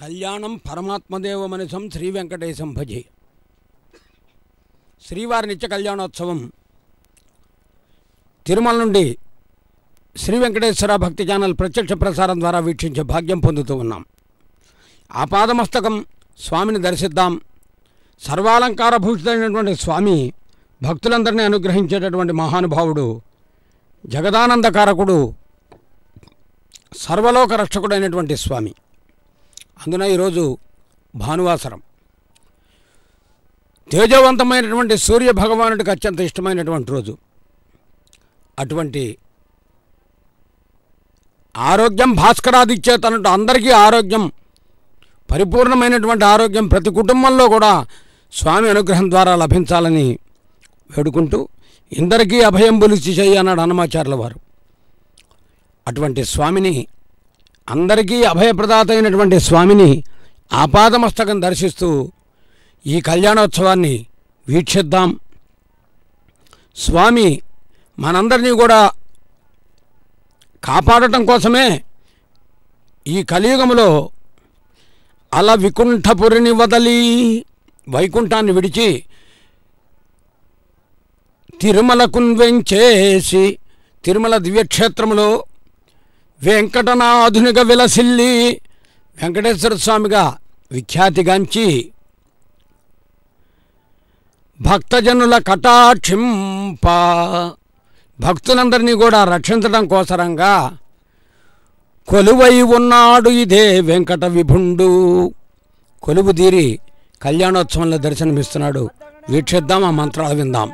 కళ్యాణం పరమాత్మదేవమనిసం శ్రీ వెంకటేశం భజే. శ్రీవారి నిత్య కళ్యాణోత్సవం తిరుమల నుండి శ్రీ వెంకటేశ్వర భక్తి ఛానల్ ప్రత్యక్ష ప్రసారం ద్వారా వీక్షించే భాగ్యం పొందుతూ ఉన్నాం. ఆపాదమస్తకం స్వామిని దర్శిద్దాం. సర్వాలంకార భూషితమైనటువంటి స్వామి భక్తులందరినీ అనుగ్రహించేటటువంటి మహానుభావుడు, జగదానందకారకుడు, సర్వలోక రక్షకుడైనటువంటి స్వామి. అందున ఈరోజు భానువాసరం, తేజవంతమైనటువంటి సూర్య భగవానుడికి అత్యంత ఇష్టమైనటువంటి రోజు. అటువంటి ఆరోగ్యం భాస్కరాదిచ్చేతనట్టు అందరికీ ఆరోగ్యం, పరిపూర్ణమైనటువంటి ఆరోగ్యం ప్రతి కుటుంబంలో కూడా స్వామి అనుగ్రహం ద్వారా లభించాలని వేడుకుంటూ, ఇందరికీ అభయం బులిచి చెయ్యి అన్నాడు హనుమాచార్యుల వారు. అటువంటి స్వామిని, అందరికీ అభయప్రదాత అయినటువంటి స్వామిని ఆపాదమస్తకం దర్శిస్తూ ఈ కళ్యాణోత్సవాన్ని వీక్షిద్దాం. స్వామి మనందరినీ కూడా కాపాడటం కోసమే ఈ కలియుగంలో అలా వికుంఠపురిని వదలి వైకుంఠాన్ని విడిచి తిరుమలకు వెంచేసి, తిరుమల దివ్యక్షేత్రంలో వెంకటనాథునిగా విలసిల్లి వెంకటేశ్వర స్వామిగా విఖ్యాతిగాంచి భక్తజనుల కటాక్షింప, భక్తులందరినీ కూడా రక్షించడం కోసరంగా కొలువై ఉన్నాడు ఇదే వెంకట విభుండు. కొలువు తీరి కళ్యాణోత్సవంలో దర్శనమిస్తున్నాడు. వీక్షిద్దాం, ఆ మంత్రాలు విందాం.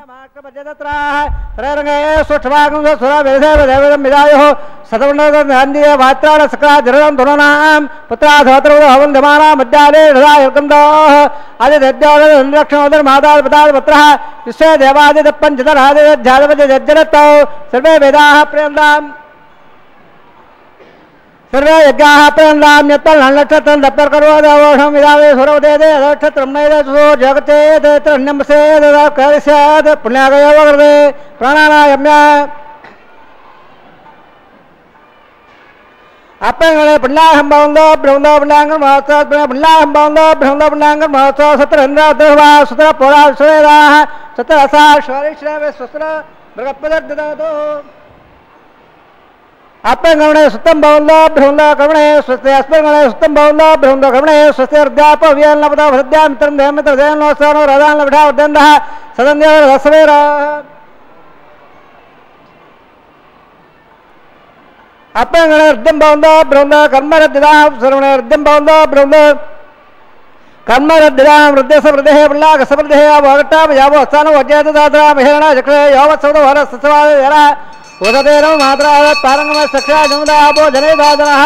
सर्वे यज्ञाः प्रेम्लाम्यत्तल्लक्षत्रं दप्तर्करोदवोषं विदावे सुरवदेदे अदक्षत्रं नैदसो जगतेद त्रण्यंसेद कर्स्याद पुण्यागयो वग्रदे प्राणानायम्य अपंगणे पुण्याहं भवन्दो ब्रह्मो पुण्याङ्गं महोत्सव पुण्याहं भवन्दो ब्रह्मो पुण्याङ्गं महोत्सव सत्रन्द्र देवा सुत्र पुरा सुरेदाः सत्र असा श्वरिश्रवे सुस्त्र मृगपदर्ददातो अपंगणे सुतम भवन्दो ब्रह्मो कवणे स्वस्ति अस्पंगणे सुतम भवन्दो ब्रह्मो कवणे स्वस्ति अर्ध्यापो व्यल्नपदो हृद्यामित्रं देहमित्र देहनोत्सवनो रदान लभा उद्दन्दः सदन्यो रसवेर अपंगणे अर्ध्यं भवन्दो ब्रह्मो कर्मरद्दिदाः सर्वणे अर्ध्यं भवन्दो ब्रह्मो कर्मरद्दिदाः वृद्धस्य वृद्धेः पुल्लाकसवृद्धेः अवगट्टाप यावो स्थानो वज्येत दात्रा महेरण चक्रे यावत्सवदो हरस्तसवादयरा उदतेनो मात्रा पारंगम सक्षा जमुदाबो जने दादनः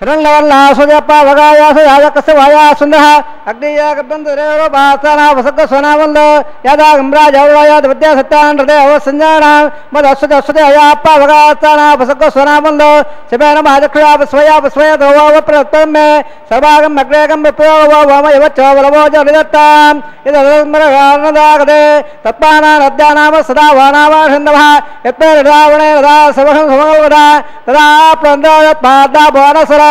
रंगवल्लासुजप्पा वगायासु याजकस्य वाया सुन्दः अग्निया गब्बन्दरेरो भासना वसक्क सोनावल्ल यदा गम्रा जवलाया विद्या सत्तान हृदय अवसंजाना मद असुद असुद अयाप्पा वगासना वसक्क सोनावल्ल शिवेन भाजक्षया स्वया स्वय दवा प्रतम में सर्वागम अग्रेगम विप्रोव वम यवच्च वलवो जनिदत्तां यदस्मरगानदागदे तत्पाना नद्यानाम सदा वानावाषन्दवः यत्परिरावणे रदा सवहं समवदा तदा प्लन्दयत् पादा भुवनसर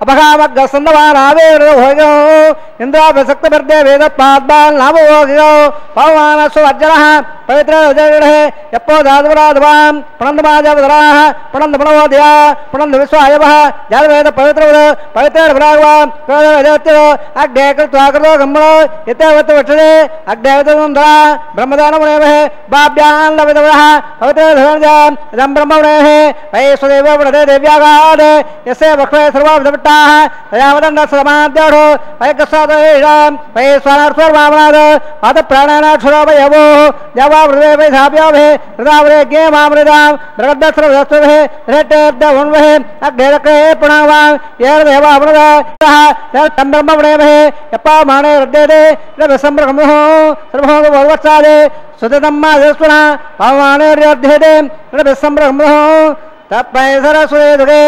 अपघामग्गसन्दवानावेर होयो इंद्राभिषक्तवर्दे वेदपाद्बाल नामो होयो पवमानसु अज्जनः पवित्र उजगणे यप्पो दादवरादवां प्रणन्दमाजवदराः प्रणन्दमणोदया प्रणन्द विश्वायवः जातवेद पवित्र पवित्र भ्रागवां प्रजयत्यो अग्ने कृत्वा कृतो गम्मणो यतेवत वक्षदे अग्नेवतं धरा ब्रह्मदानमुनेवः बाभ्यां लविदवः पवित्र धर्मजां इदं ब्रह्ममुनेः वैश्वदेव वृदे देव्यागाद यस्य वक्षे सर्वाविधपट्टाः तयावदण्ड समाद्योढो वैकस्वादयेषां वैश्वानर्स्वर्वामनाद पादप्राणानाक्षरोपयवो देवा वृदे वैधाभ्याभे हृदावरे ज्ञे मामृदां मृगद्दस्रवदस्वभे रेट्टेर्दवन्वहे अग्नेरक्रे पुणावां येरदेवामृदः तं ब्रह्ममुनेवहे यप्पा माणे रद्देदे रविसम्भ्रमोः सर्वभोग भगवत्सादे सुतदम्मादेश्वरा पावमानेर्यध्येदे रविसम्भ्रमोः तत्पैसरसुरेदुगे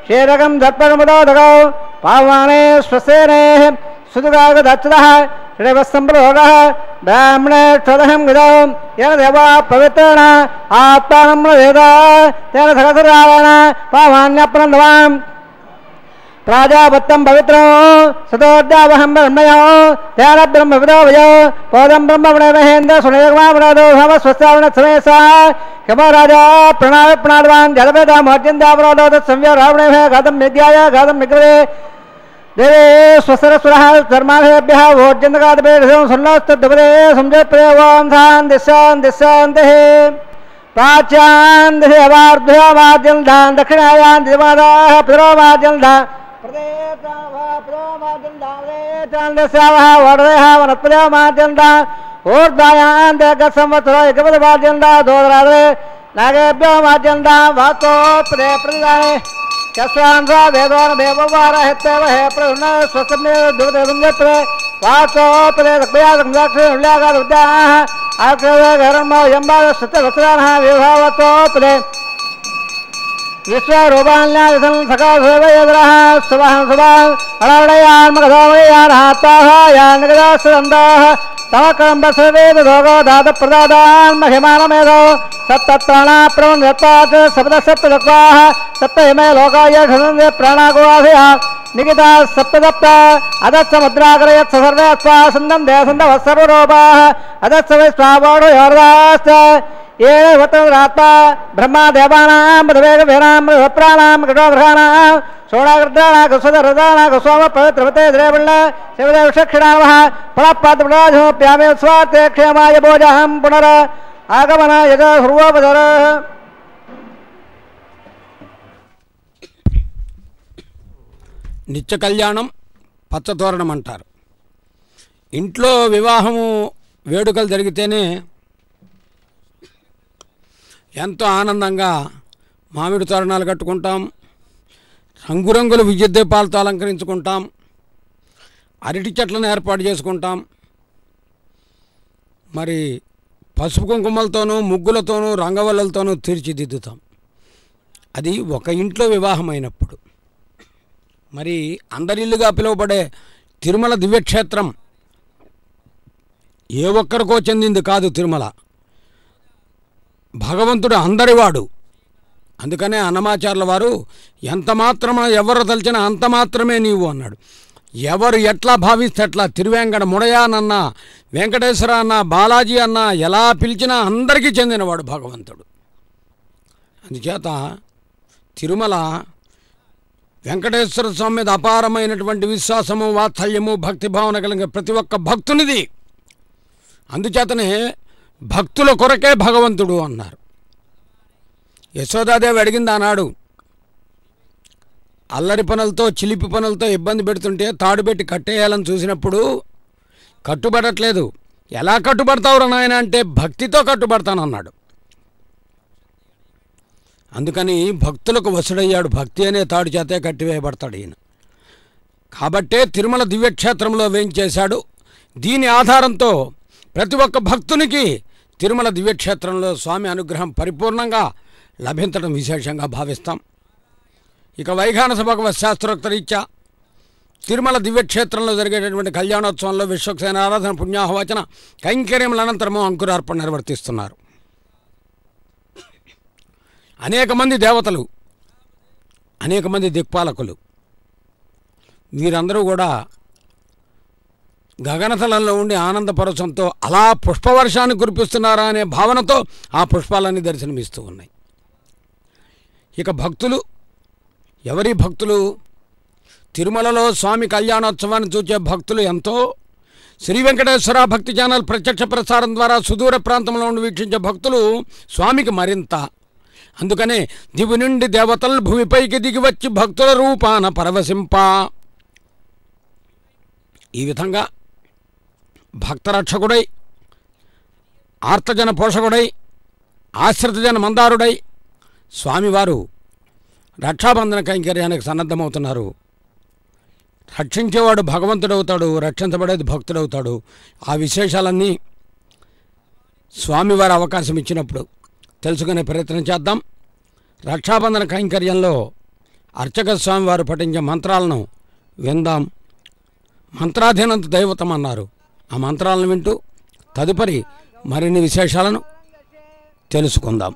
क्षेरकं दत्परमुदोदगौ पावमाने स्वसेने सुदुगागदच्युतः षडवस्सम्प्रयोगः ब्राह्मणे क्षदहं विदं येन देवा पवित्रेण आत्मानं वेद तेन सहस्रायण पावान्यप्रणवान् प्राजापत्यं पवित्रं सतोद्यावहं ब्रह्मयो तेन ब्रह्मविदो वयो पौदं ब्रह्मणे महेन्द्र सुनयगमावरादो भवस्वस्यावण समेसा क्षमराजा प्रणाय प्रणादवान् जलवेदा महर्जन्दावरादो तत्संव्य रावणे घातं विद्याय घातं विग्रहे देवे स्वसरस्वरः धर्माभ्यः भोजन्तकादपेषं सुन्नस्तद्वरे संजयप्रयोगं धान् दिशान्तिः प्राच्यान् दिशे अवार्ध्यामाद्यं धान् दक्षिणायां दिवादाः पितरोमाद्यं ऊर्ध्वायां संवत्सरो एकपदवाद्यन्ता दोदरादे नागेभ्यो माद्यन्ता वातोपदे प्रतिदाने यस्वान्सा वेदोन देववार हेत्तेव हे प्रसन्न स्वसम्मे दुर्दे संजप्रे वातोपदे दक्षया संजाक्षे उल्ल्यागाद उद्याः आक्रवे घरमो यम्बा सत्यवस्त्रानः विभावतोपदे विश्वरूपान्यादिसं सकाशेवयद्रः सुवहं सुवहं अरवणयान्मकथावयान् निगदासुरन्दाः तमकम्बसवेद दोगो दातप्रदादान् महिमानमेधो सप्तप्राणाप्रवन्धत्वात् सप्तसप्तदक्वाः सप्तहिमे लोकाय षडन्ते प्राणागोवासयः निगिता सप्तसप्त अदत्समुद्राकरयत् सर्वे अस्वा सन्दं देसन्दवः सर्वरूपाः अदत्सवै स्वावोढो योर्दाश्च ये वतरात्मा ब्रह्मा देवानां मधुवेगवीरां प्राणां कटोग्रहाणां सोडाग्रदानां कुस्वदरदानां कुस्वाम पवित्रवते द्रेवण्ण शिवदेवक्षिणावः फलपादप्राजोप्यामे स्वाते क्षेमाय भोजहं पुनर आगमन यज सर्वोपदर నిత్య కళ్యాణం పచ్చతోరణం అంటారు. ఇంట్లో వివాహము వేడుకలు జరిగితేనే ఎంతో ఆనందంగా మామిడి తోరణాలు కట్టుకుంటాం, రంగురంగుల విద్యుత్ దీపాలతో అలంకరించుకుంటాం, అరటి చెట్లను ఏర్పాటు చేసుకుంటాం, మరి పసుపు కుంకుమలతోనూ ముగ్గులతోనూ రంగవల్లులతోనూ తీర్చిదిద్దుతాం. అది ఒక ఇంట్లో వివాహం అయినప్పుడు. మరి అందరిల్లుగా పిలువబడే తిరుమల దివ్యక్షేత్రం ఏ ఒక్కరికో చెందింది కాదు. తిరుమల భగవంతుడు అందరివాడు. అందుకనే అన్నమాచార్యుల వారు ఎంత మాత్రమే ఎవరు తలిచినా అంత మాత్రమే నీవు అన్నాడు. ఎవరు ఎట్లా భావిస్తే అట్లా తిరువేంకట ముడయానన్నా వెంకటేశ్వర అన్న బాలాజీ అన్న ఎలా పిలిచినా అందరికీ చెందినవాడు భగవంతుడు. అందుచేత తిరుమల వెంకటేశ్వర స్వామి మీద అపారమైనటువంటి విశ్వాసము, వాత్సల్యము, భక్తిభావన కలిగిన ప్రతి ఒక్క భక్తునిది. అందుచేతనే భక్తుల కొరకే భగవంతుడు అన్నారు. యశోదాదేవి అడిగింది ఆనాడు, అల్లరి పనులతో చిలిపి పనులతో ఇబ్బంది పెడుతుంటే తాడు పెట్టి కట్టేయాలని చూసినప్పుడు కట్టుబడట్లేదు. ఎలా కట్టుబడతావురా నాయన అంటే భక్తితో కట్టుబడతానన్నాడు. అందుకని భక్తులకు వసుడయ్యాడు. భక్తి అనే తాడు చేతే కట్టివేయబడతాడు ఈయన. కాబట్టే తిరుమల దివ్యక్షేత్రంలో వేయించేశాడు. దీని ఆధారంతో ప్రతి ఒక్క భక్తునికి తిరుమల దివ్యక్షేత్రంలో స్వామి అనుగ్రహం పరిపూర్ణంగా లభించడం విశేషంగా భావిస్తాం. ఇక వైఖానస భగవత్ శాస్త్రోక్త రీత్యా తిరుమల దివ్యక్షేత్రంలో జరిగేటటువంటి కళ్యాణోత్సవంలో విశ్వక్సేన ఆరాధన పుణ్యాహవచన కైంకర్యముల అనంతరము అంకురార్పణ నిర్వర్తిస్తున్నారు. అనేక మంది దేవతలు, అనేక మంది దిక్పాలకులు వీరందరూ కూడా గగనతలంలో ఉండి ఆనందపరచంతో అలా పుష్పవర్షాన్ని కురిపిస్తున్నారా అనే భావనతో ఆ పుష్పాలన్నీ దర్శనమిస్తూ ఉన్నాయి. ఇక భక్తులు, ఎవరి భక్తులు? తిరుమలలో స్వామి కళ్యాణోత్సవాన్ని చూచే భక్తులు ఎంతో. శ్రీ వెంకటేశ్వర భక్తి ఛానల్ ప్రత్యక్ష ప్రసారం ద్వారా సుదూర ప్రాంతంలో ఉండి వీక్షించే భక్తులు స్వామికి మరింత. అందుకనే దివి నుండి దేవతలు భూమిపైకి దిగివచ్చి భక్తుల రూపాన పరవశింప. ఈ విధంగా భక్తరక్షకుడై, ఆర్తజన పోషకుడై, ఆశ్రితజన మందారుడై స్వామివారు రక్షాబంధన కైంకర్యానికి సన్నద్ధమవుతున్నారు. రక్షించేవాడు భగవంతుడవుతాడు, రక్షించబడేది భక్తుడవుతాడు. ఆ విశేషాలన్నీ స్వామివారు అవకాశం ఇచ్చినప్పుడు తెలుసుకునే ప్రయత్నం చేద్దాం. రక్షాబంధన కైంకర్యంలో అర్చక స్వామివారు పఠించే మంత్రాలను విందాం. మంత్రాధీనంత దైవతం అన్నారు. ఆ మంత్రాలను వింటూ తదుపరి మరిన్ని విశేషాలను తెలుసుకుందాం.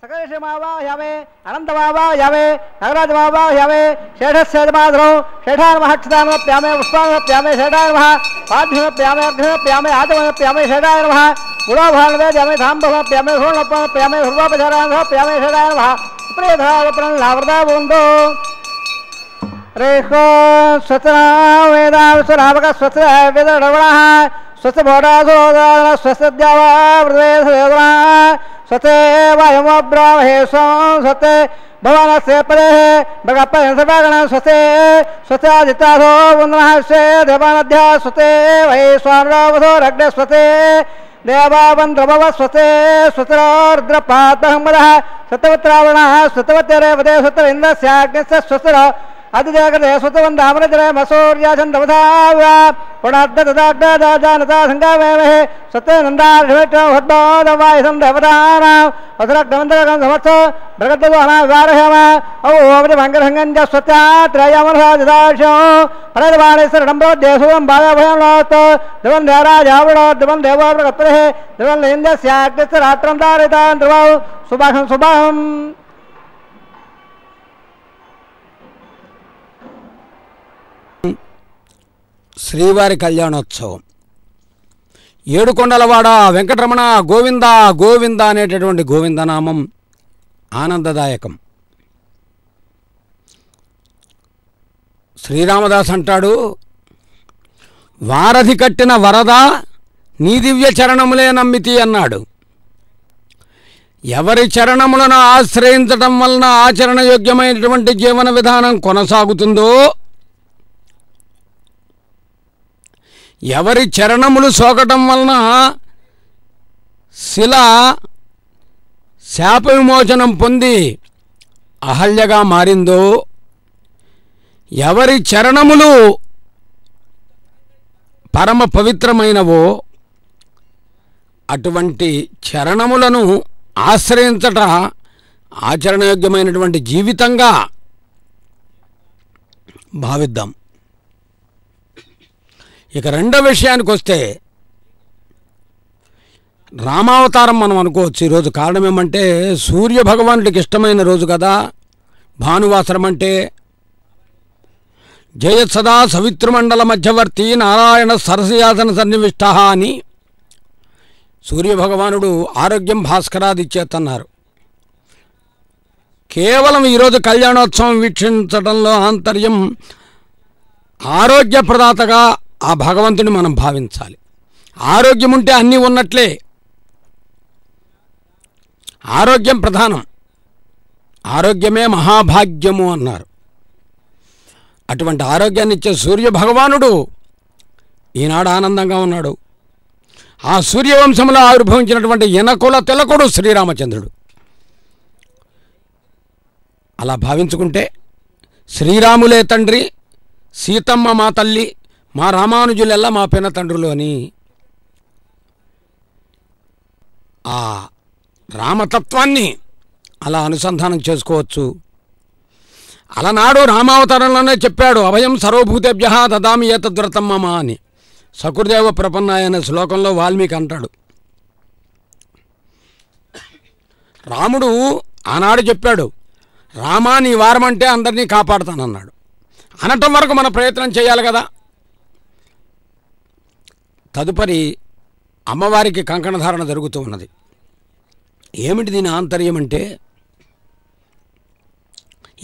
सकर्षमावाह्यामे अनन्तमावाह्यामे नगराजमावाह्यामे शेषस्यजमाधरौ शेषान्महक्षतामप्यामे पुष्पामप्यामे शेषाय नमः पाद्यमप्यामे अर्घ्यमप्यामे आदमप्यामे शेषाय नमः गुलाभान्वेद्यामे धाम्बमप्यामे धूर्णप्यामे ध्रुवोपचारान्धप्यामे शेषाय नमः प्रियधावप्रणलावृतावुन्दो रेखो स्वतनावेदावसरावक स्वस्य वेदरवणः स्वस्य भोडासोदान स्वस्य द्यावावृतेसवेदना स्वते वायुमब्रामहे स्वते भवानस्य पदेः भगपयंसभागण स्वते स्वस्यादितासो वन्दनः स्वे देवानद्या स्वते वै स्वानरावसोरग्ने स्वते देवावन्द्रभव स्वते स्वतरुद्रपादहमदः स्वतवत्रावणः स्वतवत्यरेवते स्वतवेन्द्रस्याग्निस्य स्वस्तर अधिजागते स्वतवन्दामनजरे मसूर्याचन्द्रवधाव्या पुणाद्ददाग्नदाजानता सङ्गामेमहे सत्यनन्दार्षमेट्टोद्बोधवायुसं देवतानां वसरग्नमन्तरकं समर्थो भृगद्दोहनाविवारहम औवमङ्गलसङ्गञ्च स्वत्यात्रयमनसादिदार्शो परदवाणेश्वरडम्बोद्देशुवं भागभयं लोत् दिवं देवराजावृणो दिवं देवोपगत्परेः दिवं लेन्द्रस्याग्निस्य रात्रं धारितां ध्रुवौ सुभाषं शुभम् శ్రీవారి కళ్యాణోత్సవం. ఏడుకొండలవాడ వెంకటరమణ గోవింద గోవింద అనేటటువంటి గోవిందనామం ఆనందదాయకం. శ్రీరామదాస్ అంటాడు, వారధి కట్టిన వరద నీ దివ్య చరణములే నమ్మితి అన్నాడు. ఎవరి చరణములను ఆశ్రయించటం వలన ఆచరణయోగ్యమైనటువంటి జీవన విధానం కొనసాగుతుందో, ఎవరి చరణములు సోకటం వలన శిల శాప విమోచనం పొంది అహల్యగా మారిందో, ఎవరి చరణములు పరమ పవిత్రమైనవో అటువంటి చరణములను ఆశ్రయించట ఆచరణయోగ్యమైనటువంటి జీవితంగా భావిద్దాం. ఇక రెండో విషయానికి వస్తే, రామావతారం మనం అనుకోవచ్చు ఈరోజు. కారణం ఏమంటే సూర్య భగవానుడికి ఇష్టమైన రోజు కదా భానువాసరం అంటే. జయత్సదా సవితృమండల మధ్యవర్తి నారాయణ సరసయాసన సన్నివిష్ట అని సూర్యభగవానుడు ఆరోగ్యం భాస్కరాదిచ్చేతన్నారు. కేవలం ఈరోజు కళ్యాణోత్సవం వీక్షించడంలో ఆంతర్యం ఆరోగ్యప్రదాతగా ఆ భగవంతుని మనం భావించాలి. ఆరోగ్యం ఉంటే అన్నీ ఉన్నట్లే. ఆరోగ్యం ప్రధానం. ఆరోగ్యమే మహాభాగ్యము అన్నారు. అటువంటి ఆరోగ్యాన్ని ఇచ్చే సూర్యభగవానుడు ఈనాడు ఆనందంగా ఉన్నాడు. ఆ సూర్యవంశంలో ఆవిర్భవించినటువంటి యనకుల తిలకుడు శ్రీరామచంద్రుడు. అలా భావించుకుంటే శ్రీరాములే తండ్రి, సీతమ్మ మా తల్లి, మా రామానుజులెల్లా మా పిన తండ్రులు అని ఆ రామతత్వాన్ని అలా అనుసంధానం చేసుకోవచ్చు. అలనాడు రామావతారంలోనే చెప్పాడు, అభయం సర్వభూతేభ్యః దదామి ఏతద్వ్రతం మమ అని. సకృదేవ ప్రపన్నాయ అనే శ్లోకంలో వాల్మీకి అంటాడు. రాముడు ఆనాడు చెప్పాడు, రామా నీ వారమంటే అందరినీ కాపాడుతానన్నాడు. అనటం వరకు మన ప్రయత్నం చేయాలి కదా. తదుపరి అమ్మవారికి కంకణధారణ జరుగుతూ ఉన్నది. ఏమిటి దీని ఆంతర్యం అంటే,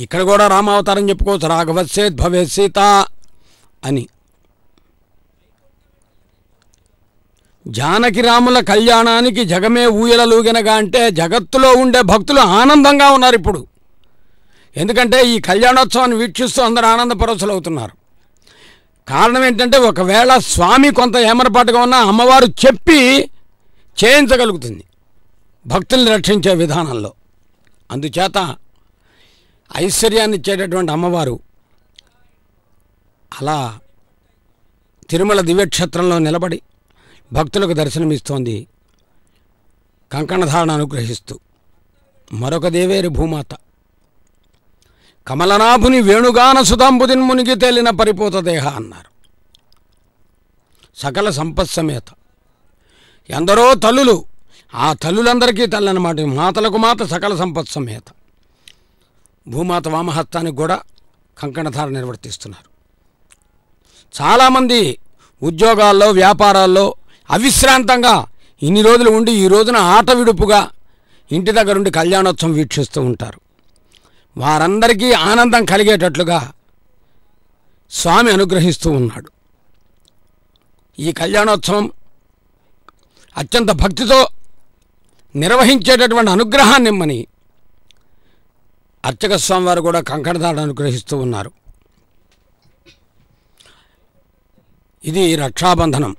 ఇక్కడ కూడా రామావతారం చెప్పుకోవచ్చు. రాఘవస్యేత్ భవేత్ సీత అని. జానకి రాముల కళ్యాణానికి జగమే ఊయలలూగినగా అంటే జగత్తులో ఉండే భక్తులు ఆనందంగా ఉన్నారు ఇప్పుడు. ఎందుకంటే ఈ కళ్యాణోత్సవాన్ని వీక్షిస్తూ అందరూ ఆనందపరవశులు అవుతున్నారు. కారణం ఏంటంటే, ఒకవేళ స్వామి కొంత ఏమరపాటుగా ఉన్నా అమ్మవారు చెప్పి చేయించగలుగుతుంది భక్తుల్ని రక్షించే విధానంలో. అందుచేత ఐశ్వర్యాన్ని ఇచ్చేటటువంటి అమ్మవారు అలా తిరుమల దివ్యక్షేత్రంలో నిలబడి భక్తులకు దర్శనమిస్తోంది, కంకణధారణ అనుగ్రహిస్తూ. మరొక దేవేరి భూమాత. కమలనాభుని వేణుగాన సుధాంబుదిన్ మునిగి తేలిన పరిపూత దేహ అన్నారు. సకల సంపత్సమేత. ఎందరో తల్లులు, ఆ తల్లులందరికీ తల్లనమాట. మాతలకు మాత సకల సంపత్సమేత. భూమాత వామహస్తానికి కూడా కంకణధార నిర్వర్తిస్తున్నారు. చాలామంది ఉద్యోగాల్లో వ్యాపారాల్లో అవిశ్రాంతంగా ఇన్ని రోజులు ఉండి ఈ రోజున ఆట విడుపుగా ఇంటి దగ్గరుండి కళ్యాణోత్సవం వీక్షిస్తూ ఉంటారు. వారందరికీ ఆనందం కలిగేటట్లుగా స్వామి అనుగ్రహిస్తూ ఉన్నాడు. ఈ కళ్యాణోత్సవం అత్యంత భక్తితో నిర్వహించేటటువంటి అనుగ్రహాన్ని ఇమ్మని అర్చక స్వామి వారు కూడా కంకణధారణ అనుగ్రహిస్తూ ఉన్నారు. ఇది రక్షాబంధనం.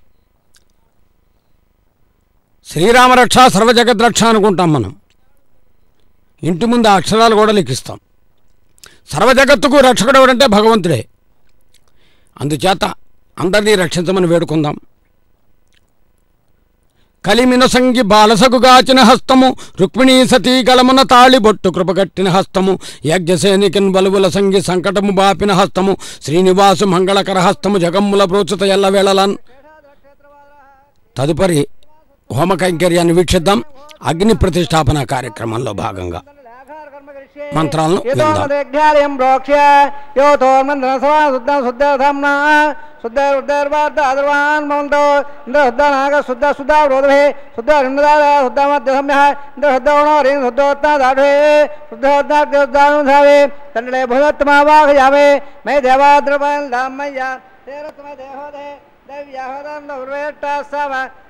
శ్రీరామరక్ష సర్వజగద్రక్ష అనుకుంటాం మనం. ఇంటి ముందు ఆ అక్షరాలు కూడా లిఖిస్తాం. సర్వజగత్తుకు రక్షకుడు ఎవరంటే భగవంతుడే. అందుచేత అందరినీ రక్షించమని వేడుకుందాం. కలిమినసంగి బాలసగుగాచిన హస్తము, రుక్మిణీ సతీకలమున తాళిబొట్టు కృపగట్టిన హస్తము, యజ్ఞసేనికిన్ బలువుల సంగి సంకటము బాపిన హస్తము, శ్రీనివాసు మంగళకర హస్తము, జగమ్ముల ప్రోచుత ఎల్లవేళలన్. తదుపరి హోమ కైంకర్యాన్ని వీక్షిద్దాం. అగ్ని ప్రతిష్టాపన కార్యక్రమంలో భాగంగా మంత్రాలను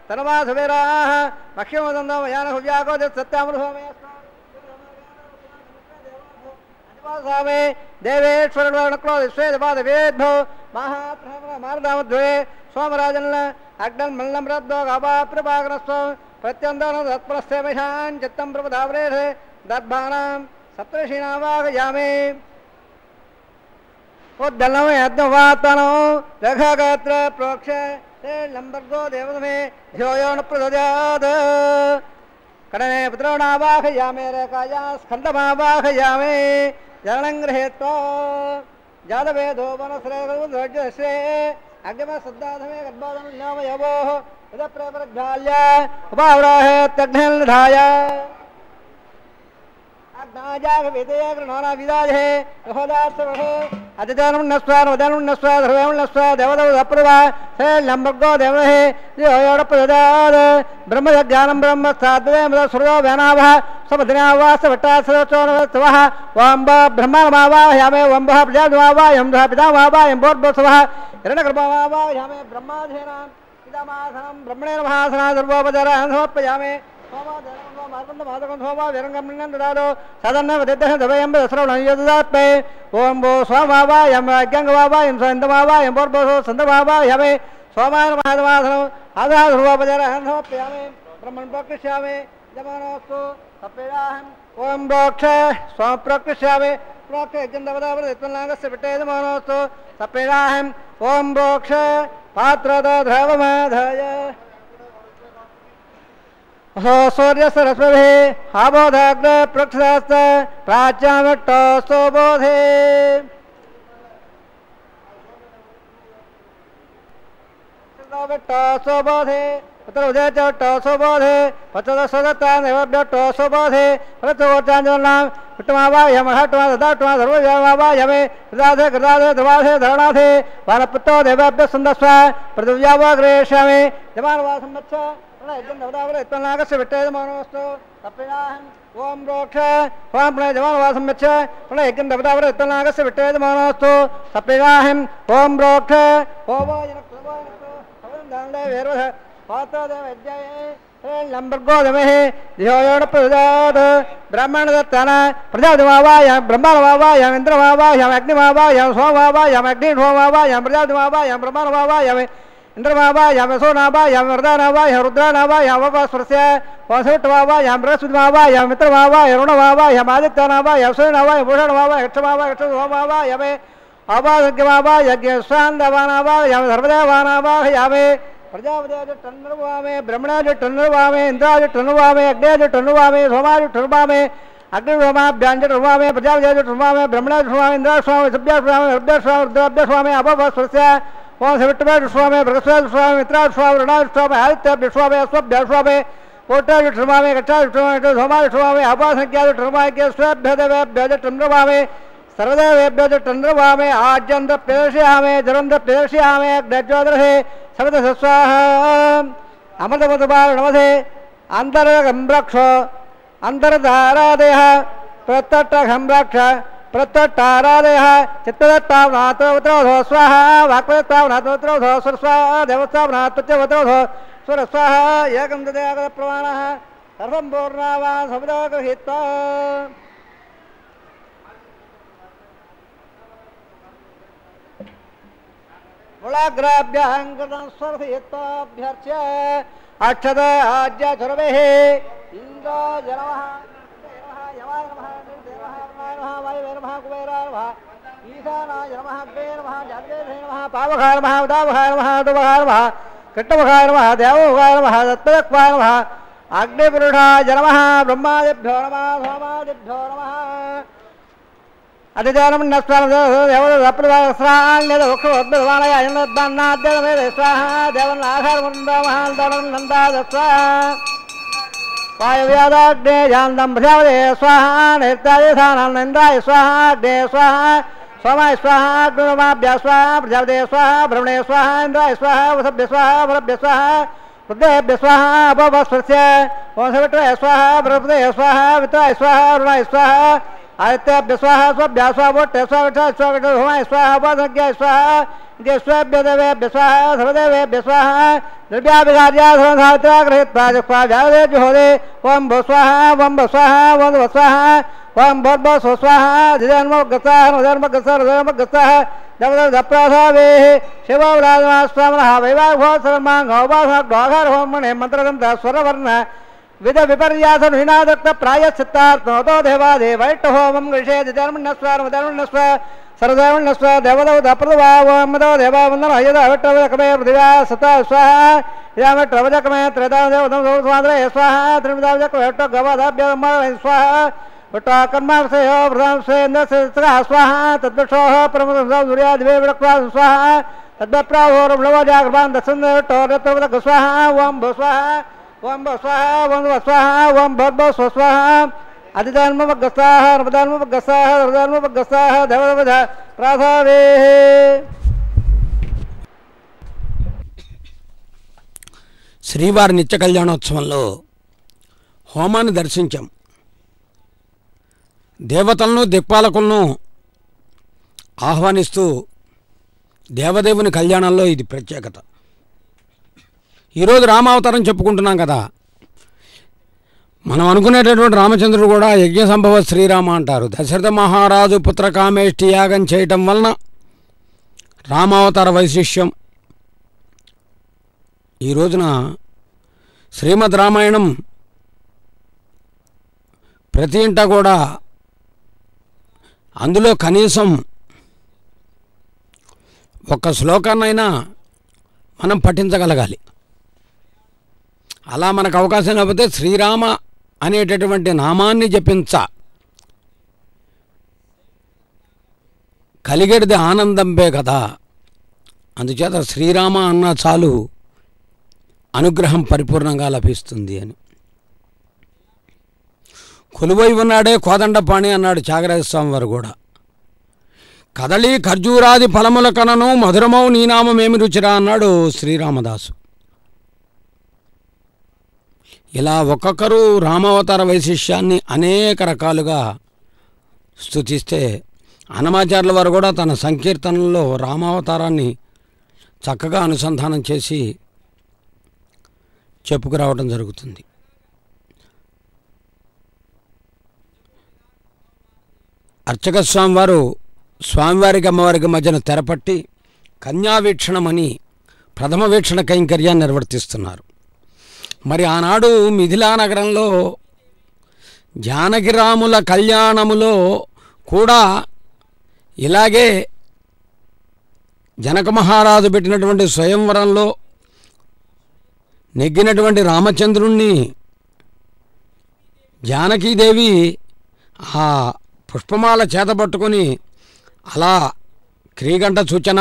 తనమాసువేరాః మక్ష్యమోదందో మయాన హువ్యాకో సత్యామృహోమే స్వామి దేవేశ్వరుడు విశ్వేదపాదవేద్భో మహాప్రమారదామద్వే సోమరాజన్ అగ్నన్ మల్లం రద్దో గాపాప్రపాగనస్వ ప్రత్యందన తత్పరస్థేమశాన్ చిత్తం ప్రపదావరేషే దర్భానాం సప్తర్షీణావాహయామి ఉద్దలం యజ్ఞవాతనం రఘగాత్ర ప్రోక్ష లంబర్గో దేవతమే ధ్యోయోన ప్రదోద్యాత్ కడనే పుత్రోణావాహయామే రేఖాయా స్కందమావాహయామే జరణం గృహేత్వా జాతవేదో వనశ్రే అగ్నిమ శుద్ధాధమే గర్భోదం న్యోమయవో ఉదప్రేపరఘ్రాల్య ఉపావరాహేత్యగ్నిర్నిధాయ బ్రహ్మజ్ఞానం బ్రహ్మ సూర్యోభ్యానాభ బ్రహ్మావాహయామే వంబ ప్రజావాయం పితావాయం భోర్భోత్సవ హిరణ్యగర్భవావాయామే బ్రహ్మాధీనాం పితామాసనం బ్రహ్మణేన మహాసనా సర్వోపచారాన్ సమర్పయామే ఓం భో స్వామావాయం అజ్ఞంగవావాయం సందమావాయం భోర్భోసో సందమావాయమే సోమాయ మహాదమాసనం ఆదా సర్వోపచారాన్ సమర్పయామే బ్రహ్మణ్ ప్రకృష్యామి జమానోస్తు తప్పేదాహం ఓం ప్రోక్ష స్వామ ప్రకృష్యామి ప్రోక్ష యజ్ఞందవదావృత్నాగస్య పిట్టేదమానోస్తు తప్పేదాహం ఓం ప్రోక్ష పాత్రద ద్రవమాధాయ సూర్య సరస్వతి ఆబోధాగ్ర పృక్షాస్త ప్రాచ్యామిట్టోస్తు బోధే బోధే ఉత్తరోదయటోసోబోధే పచ్చదశోదత్తాన్యోభ్యోటోసోబోధే ప్రచోర్చాంజలాం విట్టుమావాయమహట్టుమాదదాట్టుమాధర్వయావాయమే హృదాధే కృదాధే ధ్రువాధే ధరణాధే వానపుత్తో దేవాభ్య సుందస్వ పృథివ్యావాగ్రేష్యామి జమానవాసం వచ్చ యజ్ఞవదావృత్నాగస్య విట్టేదమానోస్తు తప్పినాహం ఓం ప్రోక్ష ఓం ప్రణయ జమానవాసం వచ్చ ప్రణయ యజ్ఞవదావృత్నాగస్య విట్టేదమానోస్తు తప్పినాహం ఓం ప్రోక్ష ఓవో వేర్వ లంబర్గోదమే ధియోయోణ ప్రజాత్ బ్రహ్మణ దత్తన ప్రజాదిమావాయం బ్రహ్మాణమావాయం ఇంద్రమావాయం అగ్నిమావాయం సోమావాయం అగ్నిహోమావాయం ప్రజాదిమావాయం బ్రహ్మాణమావాయం ఇంద్రమావాయం యశోనావాయం వరదానావాయం రుద్రానావాయం అవస్పృశ్య వసవిట్టమావాయం బృహస్పతిమావాయం మిత్రమావాయం రుణమావాయం ఆదిత్యనావాయం సూర్యనావాయం భూషణమావాయం యక్షమావాయం యక్షోమావాయమే అవాసగ్యమావాయ యజ్ఞస్వాందవానావాయం సర్వదేవానావాహయామే ప్రజాపతివామే బ్రహ్మణాజుట్టన్నువామే ఇంద్రాజుట్టన్నువామే అగ్నేజుట్టన్నువామే సోమాజుట్టన్నువామే अग्निर्वामाभ्याञ्जटर्वामे प्रजापतिर्वामे ब्रह्मणार्वामे इन्द्रार्वामे सभ्यार्वामे हृदयार्वामे रुद्राभ्यार्वामे अभवस्वस्य ओम सविट्टभ्यार्वामे बृहस्पतिर्वामे मित्रार्वामे ऋणार्वामे आदित्यार्वामे अश्वभ्यार्वामे कोटार्वामे कक्षार्वामे धूमार्वामे अपासंख्यार्वामे स्वभ्यदेवेभ्यजटन्द्रवामे सर्वदेवेभ्यजटन्द्रवामे आज्यन्द्र प्रदर्शयामे जलन्द्र प्रदर्शयामे अग्नज्योतिर्हे सवितस्वाहा अमृतमधुबाल नमसे अंतरगं रक्ष अंतरधारादेह प्रत्यक्षं रक्ष प्रत्यक्षारादेह चित्तदत्तावनाथोत्रोधो स्वाहा वाक्पदत्तावनाथोत्रोधो स्वाहा देवतावनाथोत्रोधो स्वर स्वाहा एकं ददयागत प्रमाणः सर्वं पूर्णावान् सविता गृहीत्वा मूलाग्राभ्याङ्कृतं स्वर्धयित्वाभ्यर्च्य अक्षत आज्य सर्वेः इन्द्रो जनमः यमाय नमः नमः वायुवे नमः कुबेराय नमः ईशानाय नमः अग्ने नमः जातवेदे नमः पावकाय नमः उदावकाय नमः दुवकाय नमः कृष्णमुखाय नमः देवमुखाय नमः दत्तदक्वाय नमः अग्निपुरुषाय नमः ब्रह्मादिभ्यो नमः सोमादिभ्यो नमः अतिजानम नस्वान स्वाहा देवन आहार नंदा वायुव्यादाग्ने जानदम प्रजापते स्वाहा नृत्यादिधानंदाय स्वाहा अग्ने स्वाहा सोमाय स्वाहा अग्निमाभ्या स्वाहा प्रजापते स्वाहा ब्रह्मणे स्वाहा इंद्राय स्वाहा वसभ्य स्वाहा वरभ्य स्वाहा बुद्धेभ्य स्वाहा अपवस्वस्य ओम सविट्राय स्वाहा बृहस्पते स्वाहा वित्राय स्वाहा अरुणाय स्वाहा आदित्याभ्य स्वाहा स्वभ्या स्वावोट्य स्वाविष्ठा स्वाविष्ठोमाय स्वाहा उपासज्ञाय स्वाहा देवेभ्य देवेभ्य स्वाहा सर्वदेवेभ्य स्वाहा द्रव्याभिघार्या सर्वधात्रा गृहीत्वा स्वाहा व्यादे जुहोदे ओम भो स्वाहा ओम भो स्वाहा ओम भो स्वाहा ओम भो स्वाहा धिजन्मगस्साः नवजन्मगस्साः हृदयन्मगस्साः दवदप्रसावेः शिवव्राजमा स्वामनः वैवाघो सर्वमाङ्गोपासग्वाघार होमणे मंत्रगन्धः स्वरवर्ण विद विपर्यास विनादत्त प्रायश्चित्तार्थो देवादेवैट्ट होमं गृहेद धर्मण्यस्व सर्वधर्मण्यस्व देवदौ प्रदवामदो देवावन्दन हयद अविट्टवजकमे पृथिव्या सता स्वाहा यामट्टवजकमे त्रेदावदेवदं स्वान्द्रे स्वाहा त्रिविदावजकमेट्ट गवादाभ्यमर स्वाहा वट्टा कर्मांशयो वृदांशेन्द्रस्य स्वाहा तद्वक्षोः परमदं सूर्यादिवे विडक्वा स्वाहा तद्वप्रावोरमलवजागृपान् दशन्दट्टो रत्तवदक स्वाहा ओम भो स्वाहा ओम भो स्वाहा ओम भो स्वाहा ओम भो स्वाहा अधिधर्मगस्साः नवधर्मगस्साः सर्वधर्मगस्साः देवदेवध प्रासावेः శ్రీవారి నిత్య కళ్యాణోత్సవంలో హోమాన్ని దర్శించాం. దేవతలను దిక్పాలకులను ఆహ్వానిస్తూ దేవదేవుని కళ్యాణంలో ఇది ప్రత్యేకత. ఈరోజు రామావతారం చెప్పుకుంటున్నాం కదా. మనం అనుకునేటటువంటి రామచంద్రుడు కూడా యజ్ఞ సంభవ శ్రీరామ అంటారు. దశరథ మహారాజు పుత్రకామేష్టి యాగం చేయటం వలన రామావతార వైశిష్యం. ఈ రోజున శ్రీమద్ రామాయణం ప్రతి ఇంట కూడా అందులో కనీసం ఒక్క శ్లోకాన్నైనా మనం పఠించగలగాలి. అలా మనకు అవకాశం లేకపోతే శ్రీరామ అనేటటువంటి నామాన్ని జపించ కలిగేది ఆనందంపే కదా. అందుచేత శ్రీరామ అన్న చాలు అనుగ్రహం పరిపూర్ణంగా లభిస్తుంది అని. కొలువై ఉన్నాడే కోదండపాణి అన్నాడు త్యాగరాజస్వామి వారు కూడా. కదళీ ఖర్జూరాది ఫలముల కనను మధురమౌ నీ నామమేమి రుచిరా అన్నాడు శ్రీరామదాసు. ఇలా ఒక్కొక్కరు రామావతార వైశిష్యాన్ని అనేక రకాలుగా స్తుతిస్తే అన్నమాచార్యుల వారు కూడా తన సంకీర్తనలో రామావతారాన్ని చక్కగా అనుసంధానం చేసి చెప్పుకురావడం జరుగుతుంది. అర్చక స్వామివారు స్వామివారికి అమ్మవారికి మధ్యన తెరపట్టి కన్యావీక్షణమని ప్రథమ వీక్షణ కైంకర్యాన్ని నిర్వర్తిస్తున్నారు. మరి ఆనాడు మిథిలా నగరంలో జానకిరాముల కళ్యాణములో కూడా ఇలాగే జనక మహారాజు పెట్టినటువంటి స్వయంవరంలో నెగ్గినటువంటి రామచంద్రుణ్ణి జానకీదేవి ఆ పుష్పమాల చేతపట్టుకుని అలా క్రీగంట సూచన,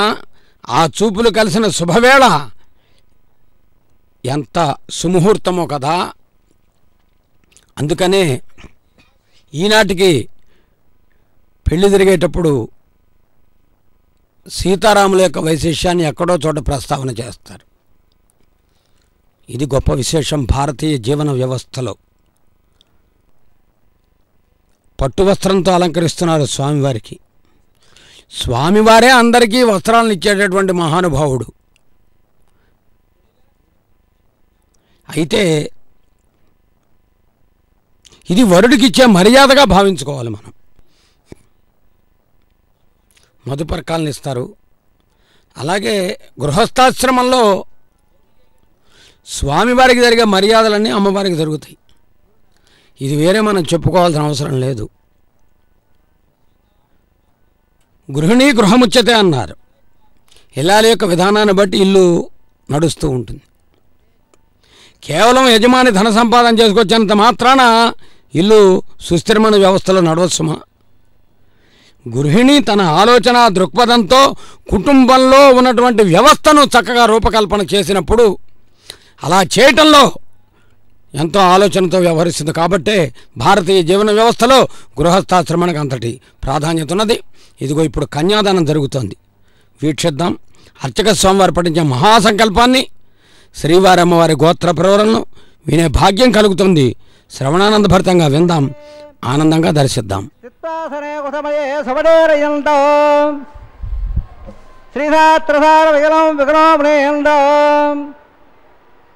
ఆ చూపులు కలిసిన శుభవేళ ఎంత సుముహూర్తమో కదా. అందుకనే ఈనాటికి పెళ్లి జరిగేటప్పుడు సీతారాముల యొక్క వైశేష్యాన్ని ఎక్కడో చోట ప్రస్తావన చేస్తారు. ఇది గొప్ప విశేషం భారతీయ జీవన వ్యవస్థలో. పట్టు వస్త్రంతో అలంకరిస్తున్నారు స్వామివారికి. స్వామివారే అందరికీ వస్త్రాలను ఇచ్చేటటువంటి మహానుభావుడు. అయితే ఇది వరుడికి ఇచ్చే మర్యాదగా భావించుకోవాలి మనం. మధుపర్కాలను ఇస్తారు. అలాగే గృహస్థాశ్రమంలో స్వామివారికి జరిగే మర్యాదలన్నీ అమ్మవారికి జరుగుతాయి. ఇది వేరే మనం చెప్పుకోవాల్సిన అవసరం లేదు. గృహిణీ గృహముచ్యతే అన్నారు. ఇల్లాలి యొక్క విధానాన్ని బట్టి ఇల్లు నడుస్తూ ఉంటుంది. కేవలం యజమాని ధన సంపాదన చేసుకొచ్చినంత మాత్రాన ఇల్లు సుస్థిరమైన వ్యవస్థలో నడవచ్చుమా? గృహిణి తన ఆలోచన దృక్పథంతో కుటుంబంలో ఉన్నటువంటి వ్యవస్థను చక్కగా రూపకల్పన చేసినప్పుడు అలా చేయటంలో ఎంతో ఆలోచనతో వ్యవహరిస్తుంది. కాబట్టే భారతీయ జీవన వ్యవస్థలో గృహస్థాశ్రమానికి అంతటి ప్రాధాన్యత ఉన్నది. ఇదిగో ఇప్పుడు కన్యాదానం జరుగుతోంది. వీక్షిద్దాం. అర్చక స్వామివారు పఠించే మహాసంకల్పాన్ని, శ్రీవారి అమ్మవారి గోత్ర ప్రవరణను వినే భాగ్యం కలుగుతుంది. శ్రవణానంద భరితంగా విందాం, ఆనందంగా దర్శిద్దాం.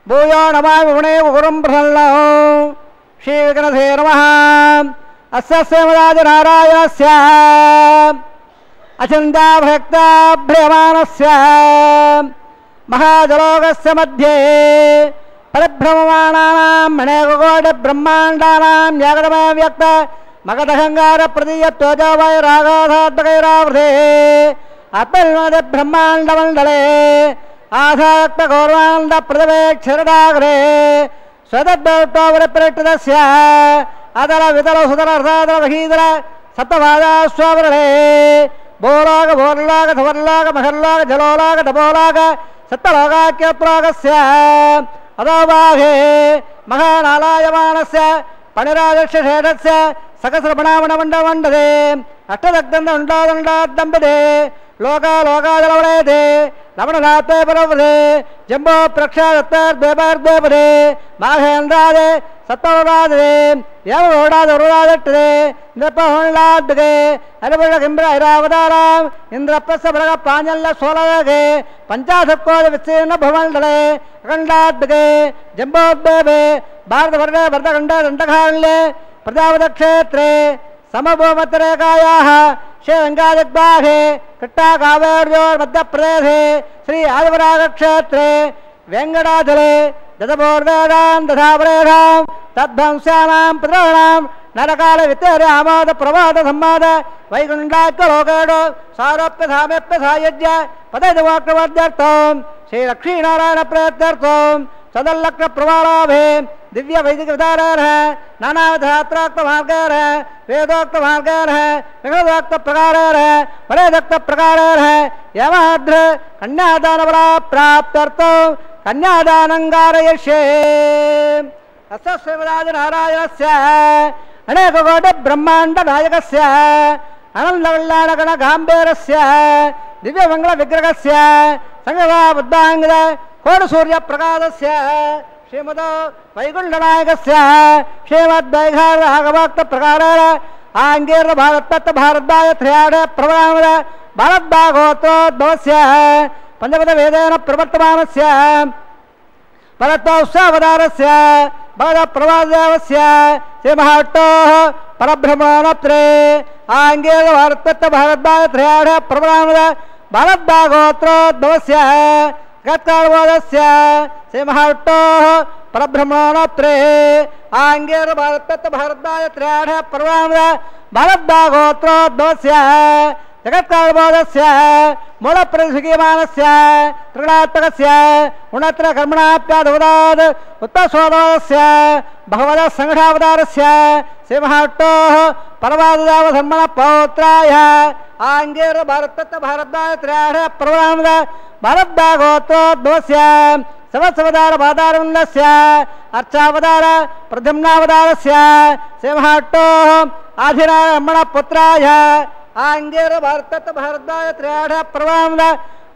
భూయో నమామి గుణే గురుం ప్రసన్నం శ్రీ విఘ్నధే నమః. అస్య శ్రీమదాదినారాయణస్య అచింతాభక్తాభ్రియమానస్య మహాజలోకస్య మధ్యే పరిభ్రమమాణానాం అనేకకోటి బ్రహ్మాండానాం యాగడమయ వ్యక్త మగధహంగార ప్రదీయత్వజావై రాగాధాత్మకైరావృతే ఆత్మనిర్మదే బ్రహ్మాండమండలే ఆధాత్మ గౌరవానంద ప్రదవేక్షరడాగ్రే స్వదద్భవరిపరిట్టదస్య అదర వితర సుతర అర్ధాదర మహీదర సప్తవాదాస్వావరణే భూలోక భూర్లోక ధవర్లోక మహర్లోక జలోలోక డబోలోక సప్తలోకాఖ్యప్రోగస్య అదోబాహే మహానాలాయమానస్య పణిరాజక్షేషస్య సకస్రమణామణమండమండదే అష్టదగ్ధంద ఉండాదండాద్దంబదే లోకాలోకాజలవరేదే రమణనాథే పరవదే జంబో ప్రక్షాదత్తార్దేపదే మాఘేంద్రాదే సత్వరాదే ఏమోడాదరురాదట్టదే నృపహోళాద్గే అరబిడ కింబ్ర ఐరావతారాం ఇంద్రప్రస్థ ప్రాంజల్య సోలగే పంచాశత్కోటి విస్తీర్ణ భవండలే అఖండాద్గే జంబోద్భేవే భారతవర్ణే భరతఖండే దండకారణ్యే ప్రజాపతక్షేత్రే సమభూమత్తరేఖాయాः శ్రీరంగాదిగ్బాహే కట్టాకావేర్యోర్ మధ్యప్రదేశే శ్రీ ఆదివరాగక్షేత్రే వెంకటాచలే దశపూర్వేదాం దశాపరేషాం తద్భంస్యానాం పితॄణాం నరకాల విత్తేర ఆమోద ప్రవాద సంవాద వైకుంఠాఖ్యలోకేడో సారోప్య సామేప్య సాయుజ్య పదైదవాక్రవాద్యర్థం శ్రీ లక్ష్మీనారాయణ ప్రయత్నర్థం సదల్లక్ష్మ ప్రవాళాభే दिव्य वैदिक विधार है नानाविधात्रोक्त मार्गैर है वेदोक्त मार्गैर है विगतोक्त प्रकार है परेदोक्त प्रकार है यमद्र कन्यादान बला प्राप्त्यर्थो कन्यादानंगारयिष्ये अस्य श्रीमदादिनारायणस्य अनेककोटि ब्रह्मांड नायकस्य अनन्तकल्याणगण गाम्भीरस्य दिव्यमंगल विग्रहस्य संगवा बुद्धांगद कोटि सूर्य प्रकाशस्य श्रीमद वैकुंठनायकस्य श्रीमद्वैघारभक्त प्रकार आंगीर भारत भारद्वाज त्रयाड प्रवरामद भारद्वागोत्रोद्भवस्य पंचपद वेदेन प्रवर्तमानस्य परत्वोत्सावतारस्य भगवत प्रवादेवस्य श्रीमहाट्टोः परब्रह्मणोत्रे आंगीर भारत भारद्वाज त्रयाड प्रवरामद भारद्वागोत्रोद्भवस्य गत्कार्वोदस्य श्रीमहाट्टोः परब्रह्मणोत्रे आंगीर भारत भारद्वाज त्रयाड प्रवरामद भारद्वागोत्रोद्भवस्य జగత్కారబోధస్య మూలప్రతిమానస్య త్రిగుణాత్మకస్య గుణత్ర కర్మణాప్యాదవదాద్ ఉత్తస్వదస్య భగవద సంఘటావతారస్య శ్రీమహావిష్ణో పరమాదావధర్మణ పౌత్రాయ ఆంగేర భారతత్వ భారద్వాజ త్రయాఢ ప్రవరామద భారద్వాగోత్రోద్భవస్య సవత్సవదార బాధారముండస్య అర్చావతార ప్రద్యుమ్నావతారస్య శ్రీమహావిష్ణో ఆధిరామణ పుత్రాయ ఆంగేర భారతత్వ భారద్వాజ త్రయాఢ ప్రవరామద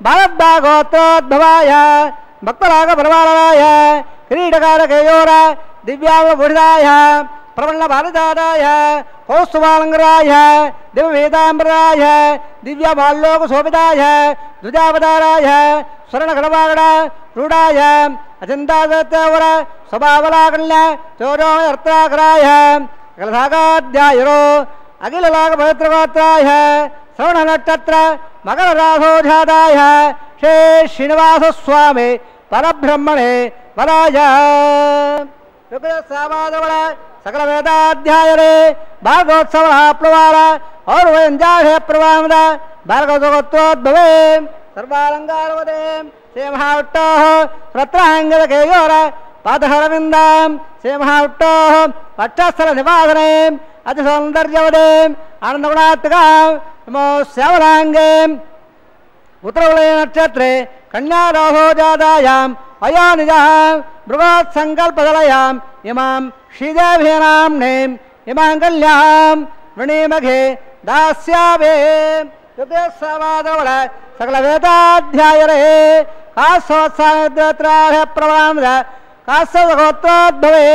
భారద్వాగోత్రోద్భవాయ భక్తరాగ పరమారాయ కిరీటకారకేయోర దివ్యావబుధాయ ప్రవణ భారతాయ కౌస్తువాలంగరాయ దివ్యవేదాంబరాయ దివ్యమాల్లోక శోభితాయ ద్విజావతారాయ స్వర్ణగణవాగణ రూఢాయ అచింతావర స్వభావలాకల్య చోరోర్తాకరాయ కలధాగాధ్యాయరో అఖిలలాగ పవిత్రగోత్రాయ శ్రవణ నక్షత్ర మకర రాధోజాతాయ శ్రీ శ్రీనివాస స్వామి పరబ్రహ్మణే వరాయ సామాదవళ సకల వేదాధ్యాయరే భాగవోత్సవ ప్లవార ఔర్వయంజాహే ప్రవామద భార్గవోత్వోద్భవే సర్వాలంకారవదే శ్రీమహావిష్ణో రత్నాంగదకేయోర పాదహరవిందాం శ్రీమహావిష్ణో పక్షస్థల నివాసనే అతి సౌందర్యవదే ఆనందగుణాత్మకాం నమో శ్యామలాంగే ఉత్తరవలయ నక్షత్రే కన్యారాహోజాతాయాం అయోనిజాం భృగోత్ సంకల్పదలయాం ఇమాం శ్రీదేవీనాంనేం ఇమాం కళ్యాం వృణీమఘే దాస్యావే యుగేశ్వరవాదవళ సకల వేదాధ్యాయరే కాశోత్సాహ ప్రవణామద కాశోత్రోద్భవే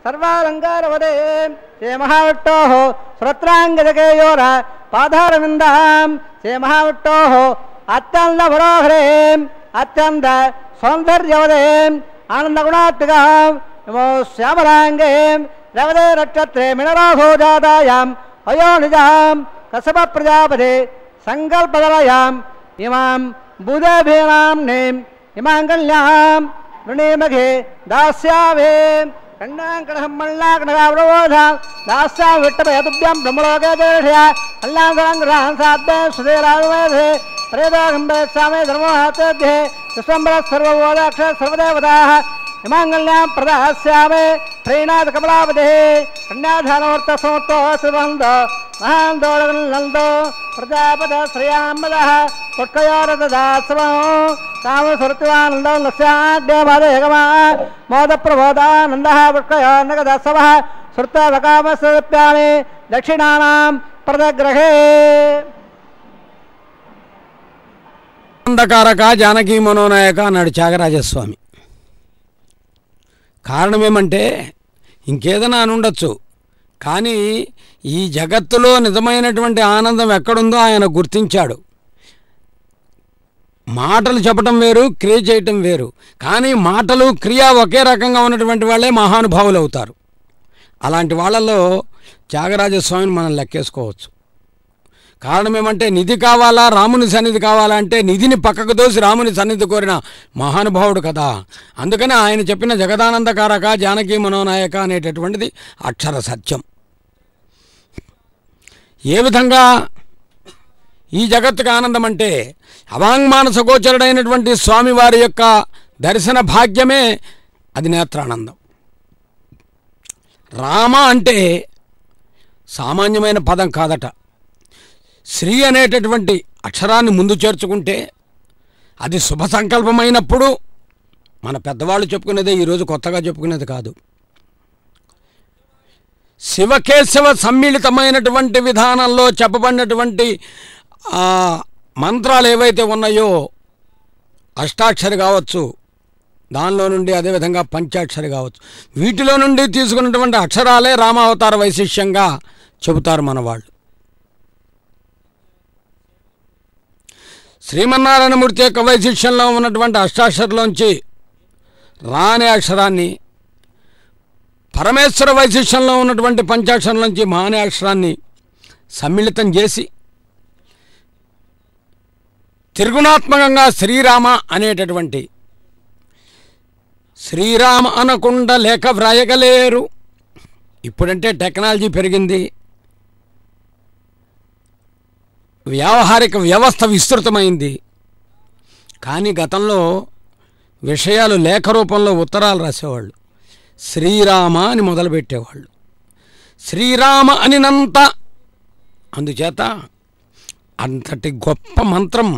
సర్వాలంకారవదే శ్రీ మహావిష్ణో శ్రోత్రాంగదకేయోర పాదారవిందాం శ్రీ మహావిష్ణో అత్యంత మనోహరే అత్యంత సౌందర్యవదే ఆనందగుణాత్మకాం నమో శ్యామలాంగే రవదే నక్షత్రే మినరాఘోజాతాయాం అయోనిజాం కసప ప్రజాపదే సంకల్పదలయాం ఇమాం బుధభీనాంనేం ఇమాం కళ్యాం వృణీమఘే దాస్యావే కన్నాంకణహం మల్లాకనగావరోధాం దాస్యాం విట్టభయతుభ్యం బ్రహ్మలోకే దేశయ కళ్యాణంగ్రహం సాధ్యే సుధీరాజుమేధే ప్రేదాగంబే సామే ధర్మోహాతేధ్యే విశ్వంబర సర్వబోధాక్ష సర్వదేవతాః ఇమాంగళ్యాం ప్రదాస్యామే ప్రేణాద కమలావదే కన్యాధానవర్త సమర్థో శ్రీబంధో మహాందోళనందో ప్రజాపద శ్రేయాంబద పుష్కయోరదాసవం కామసురతివానందో లస్యాడ్యమదేగమా మోద ప్రబోధానంద పుష్కయోన్నగదాసవ శృతవకామస్యామి దక్షిణానాం ప్రదగ్రహే అంధకారక జానకీ మనోనాయక అన్నాడు త్యాగరాజస్వామి. కారణమేమంటే ఇంకేదైనా అనుండొచ్చు, కానీ ఈ జగత్తులో నిజమైనటువంటి ఆనందం ఎక్కడుందో ఆయన గుర్తించాడు. మాటలు చెప్పటం వేరు, క్రియ చేయటం వేరు. కానీ మాటలు క్రియ ఒకే రకంగా ఉన్నటువంటి వాళ్ళే మహానుభావులు అవుతారు. అలాంటి వాళ్ళలో త్యాగరాజస్వామిని మనం లెక్కేసుకోవచ్చు. కారణం ఏమంటే నిధి కావాలా, రాముని సన్నిధి కావాలా అంటే నిధిని పక్కకు దోసి రాముని సన్నిధి కోరిన మహానుభావుడు కదా. అందుకని ఆయన చెప్పిన జగదానందకారక జానకీ మనోనాయక అనేటటువంటిది అక్షర సత్యం. ఏ విధంగా ఈ జగత్తుకు ఆనందం అంటే అవాంగ్మానస గోచరుడైనటువంటి స్వామివారి యొక్క దర్శన భాగ్యమే అది నేత్రానందం. రామ అంటే సామాన్యమైన పదం కాదట. శ్రీ అనేటటువంటి అక్షరాన్ని ముందు చేర్చుకుంటే అది శుభ సంకల్పమైనప్పుడు మన పెద్దవాళ్ళు చెప్పుకునేదే, ఈరోజు కొత్తగా చెప్పుకునేది కాదు. శివకేశవ సమ్మిళితమైనటువంటి విధానంలో చెప్పబడినటువంటి మంత్రాలు ఏవైతే ఉన్నాయో, అష్టాక్షరి కావచ్చు, దానిలో నుండి అదేవిధంగా పంచాక్షరి కావచ్చు, వీటిలో నుండి తీసుకున్నటువంటి అక్షరాలే రామావతార వైశిష్యంగా చెబుతారు మన వాళ్ళు. శ్రీమన్నారాయణమూర్తి యొక్క వైశిష్యంలో ఉన్నటువంటి అష్టాక్షరిలోంచి రా అనే అక్షరాన్ని, పరమేశ్వర వైశిష్యంలో ఉన్నటువంటి పంచాక్షరంలోంచి మా అనే అక్షరాన్ని సమ్మిళితం చేసి త్రిగుణాత్మకంగా శ్రీరామ అనేటటువంటి, శ్రీరామ అనకుండా లేఖ వ్రాయగలేరు. ఇప్పుడంటే టెక్నాలజీ పెరిగింది, వ్యావహారిక వ్యవస్థ విస్తృతమైంది. కానీ గతంలో విషయాలు లేఖ రూపంలో ఉత్తరాలు రాసేవాళ్ళు. శ్రీరామ అని మొదలుపెట్టేవాళ్ళు. శ్రీరామ అనినంత, అందుచేత అంతటి గొప్ప మంత్రం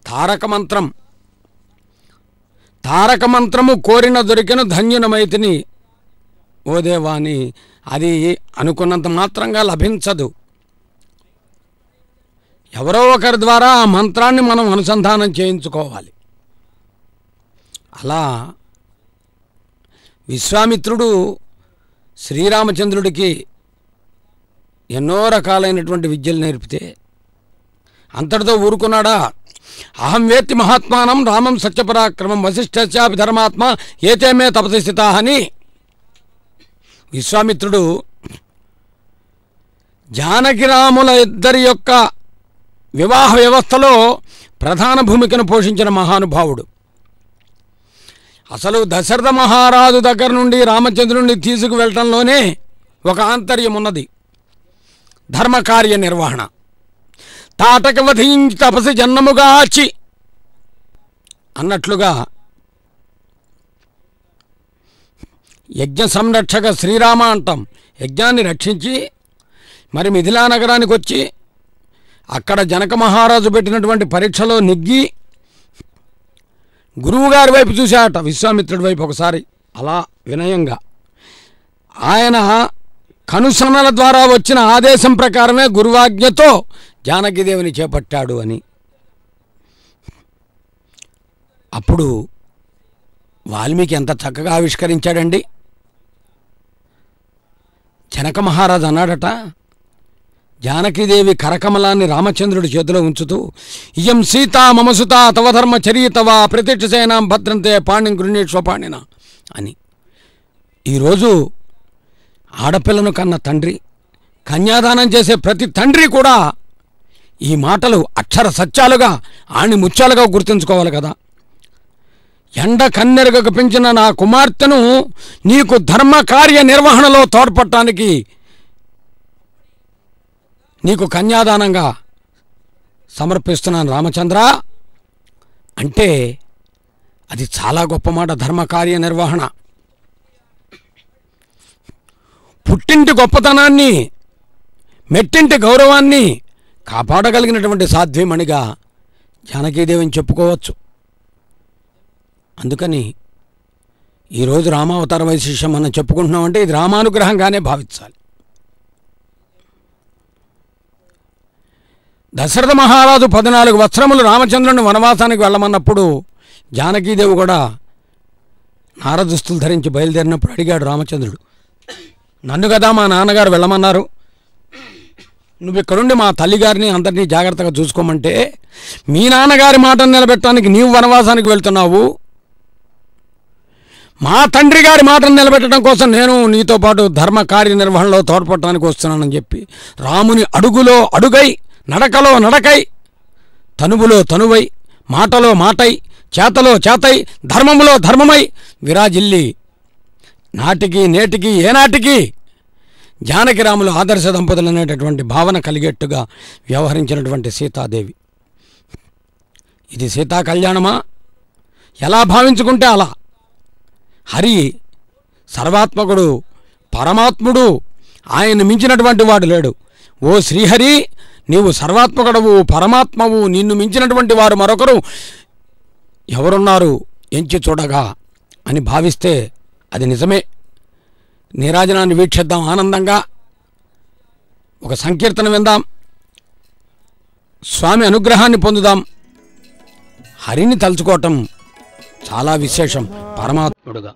తారక మంత్రం. తారక మంత్రము కోరిన దొరికిన ధన్యునమైతిని ఓ దేవాని. అది అనుకున్నంత మాత్రంగా లభించదు. ఎవరో ఒకరి ద్వారా ఆ మంత్రాన్ని మనం అనుసంధానం చేయించుకోవాలి. అలా విశ్వామిత్రుడు శ్రీరామచంద్రుడికి ఎన్నో రకాలైనటువంటి విద్యలు నేర్పితే అంతటితో ఊరుకున్నాడా? అహం వేత్తి మహాత్మానం రామం సత్యపరాక్రమం వశిష్ఠస్యాపి ధర్మాత్మ ఏతేమే తపసి స్థితా అని విశ్వామిత్రుడు జానకిరాముల ఇద్దరి యొక్క వివాహ వ్యవస్థలో ప్రధాన భూమికను పోషించిన మహానుభావుడు. అసలు దశరథ మహారాజు దగ్గర నుండి రామచంద్రుడిని తీసుకువెళ్ళటంలోనే ఒక ఆంతర్యం ఉన్నది. ధర్మకార్య నిర్వహణ. తాటక వధించి తపసి జన్మముగాచి అన్నట్లుగా యజ్ఞ సంరక్షక శ్రీరామ అంటాం. యజ్ఞాన్ని రక్షించి మరి మిథిలా నగరానికి వచ్చి అక్కడ జనక మహారాజు పెట్టినటువంటి పరీక్షలో నెగ్గి గురువుగారి వైపు చూశాట, విశ్వామిత్రుడి వైపు ఒకసారి అలా వినయంగా. ఆయన కనుసన్నల ద్వారా వచ్చిన ఆదేశం ప్రకారమే గురువాజ్ఞతో జానకీదేవిని చేపట్టాడు అని. అప్పుడు వాల్మీకి ఎంత చక్కగా ఆవిష్కరించాడండి. జనక మహారాజు అన్నాడట, జానకీదేవి కరకమలాన్ని రామచంద్రుడి చేతిలో ఉంచుతూ ఇయం సీతా మమసుత తవ ధర్మ చరీతవా ప్రతిష్ఠసేనాం భద్రంతే పాణిం గృహీష్వపాణిన అని. ఈరోజు ఆడపిల్లను కన్న తండ్రి, కన్యాదానం చేసే ప్రతి తండ్రి కూడా ఈ మాటలు అక్షర సత్యాలుగా ఆణి ముత్యాలుగా గుర్తుంచుకోవాలి కదా. ఎండ కన్నెరగకు పెంచిన నా కుమార్తెను నీకు ధర్మ కార్య నిర్వహణలో తోడ్పడటానికి నీకు కన్యాదానంగా సమర్పిస్తున్నాను రామచంద్ర అంటే అది చాలా గొప్ప మాట. ధర్మకార్య నిర్వహణ. పుట్టింటి గొప్పతనాన్ని, మెట్టింటి గౌరవాన్ని కాపాడగలిగినటువంటి సాధ్వీమణిగా జానకీదేవిని చెప్పుకోవచ్చు. అందుకని ఈరోజు రామావతార వైశిష్యం మనం చెప్పుకుంటున్నామంటే ఇది రామానుగ్రహంగానే భావించాలి. దశరథ మహారాజు 14 వత్సరములు రామచంద్రుని వనవాసానికి వెళ్ళమన్నప్పుడు జానకీదేవి కూడా నారదుస్తులు ధరించి బయలుదేరినప్పుడు అడిగాడు రామచంద్రుడు, నన్ను కదా మా నాన్నగారు వెళ్ళమన్నారు, నువ్వు ఇక్కడుండి మా తల్లిగారిని అందరినీ జాగ్రత్తగా చూసుకోమంటే మీ నాన్నగారి మాటను నిలబెట్టడానికి నీవు వనవాసానికి వెళ్తున్నావు, మా తండ్రి గారి మాటను నిలబెట్టడం కోసం నేను నీతో పాటు ధర్మ కార్య నిర్వహణలో తోడ్పడటానికి వస్తున్నానని చెప్పి రాముని అడుగులో అడుగై, నడకలో నడకై, తనువులో తనువై, మాటలో మాటై, చేతలో చేతై, ధర్మములో ధర్మమై విరాజిల్లి నాటికి నేటికి ఏనాటికి జానకిరాములు ఆదర్శ దంపతులు అనేటటువంటి భావన కలిగేట్టుగా వ్యవహరించినటువంటి సీతాదేవి. ఇది సీతా కళ్యాణమా? ఎలా భావించుకుంటే అలా. హరి సర్వాత్మకుడు, పరమాత్ముడు, ఆయన మించినటువంటి వాడు లేడు. ఓ శ్రీహరి, నీవు సర్వాత్మకుడవు, పరమాత్మవు, నిన్ను మించినటువంటి వారు మరొకరు ఎవరున్నారు ఎంచి చూడగా అని భావిస్తే అది నిజమే. నీరాజనాన్ని వీక్షిద్దాం ఆనందంగా, ఒక సంకీర్తన విందాం, స్వామి అనుగ్రహాన్ని పొందుదాం. హరిని తలుచుకోవటం చాలా విశేషం పరమాత్ముడుగా.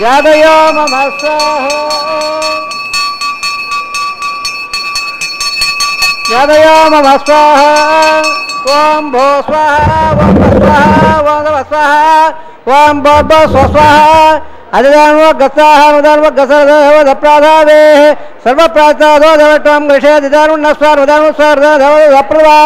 जादयो मम स्वाहा जादयो मम स्वाहा ओम भो स्वाहा ओम स्वाहा ओम नमः स्वाहा ओम भो स्वाहा अदिदानव गसाह उदानव गसदेव दप्राधावे सर्व प्राचादो दवटम गृषे दिदानु नस्वार उदानु स्वार दव दप्रवा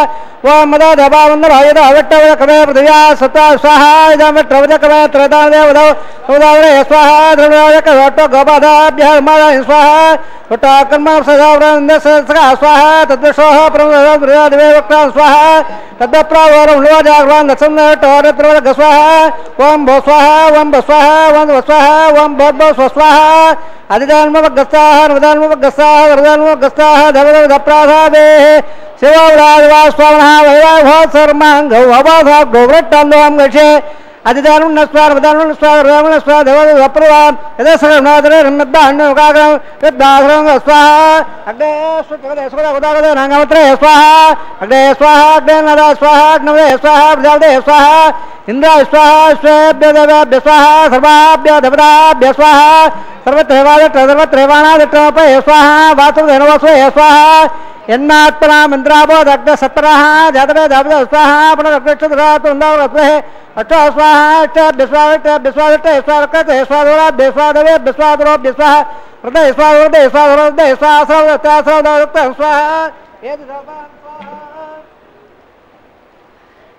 ओम मदा दबावंद भायद अवट्टव कमे पृथिव्या सता स्वाहा इदम ट्रवज कमे त्रदान देव दव उदावरे स्वाहा द्रवज कवट्टो गोपादाभ्यः मादा स्वाहा उट्टा कर्म सदावरंद सका स्वाहा तद्दशोह प्रमदव देव वक्ता स्वाहा तद्दप्रावरं लोजाग्रान दसन्न टोर त्रवज गस्वाहा ओम भो स्वाहा ओम स्वाहा ओम स्वाहा ओम भो स्वाहा अधिदानव गस्साह नवदानव गस्साह वरदानव गस्साह धवदव दप्राधावे शिवराजवा स्वाहा वैवाह सर्मांग भवाधा गोव्रट्टांदोम गषे अधिदानु नस्वार वदानु नस्वार वरदानु नस्वार धवदव दप्रवान यदसरनादरे रन्नदाहन्न उकाग्रम यद्दाहरं स्वाहा अग्ने सुतगदे सुगदा उदागदे नांगमत्रे स्वाहा अग्ने स्वाहा अग्ने नदा स्वाहा अग्नवे स्वाहा प्रजापते स्वाहा इंद्र स्वाहा स्वेभ्य देवेभ्य स्वाहा सर्वाभ्य देवताभ्य स्वाहा सर्वत्रैवाणादित्रमपय स्वाहा वासुदेवस्वे स्वाहा यन्नात्मना मन्त्राबोध अग्न सत्रः जातवे दावद स्वाहा पुनरग्निक्षुद्रातुन्दवस्वे अष्ट स्वाहा अष्टाभ्य स्वाहा स्वादोराभ्य स्वादवे स्वादरोभ्य स्वाहा हृदय स्वादोदय स्वादरोदय स्वाहा सर्वदत्तासर्वदत्त स्वाहा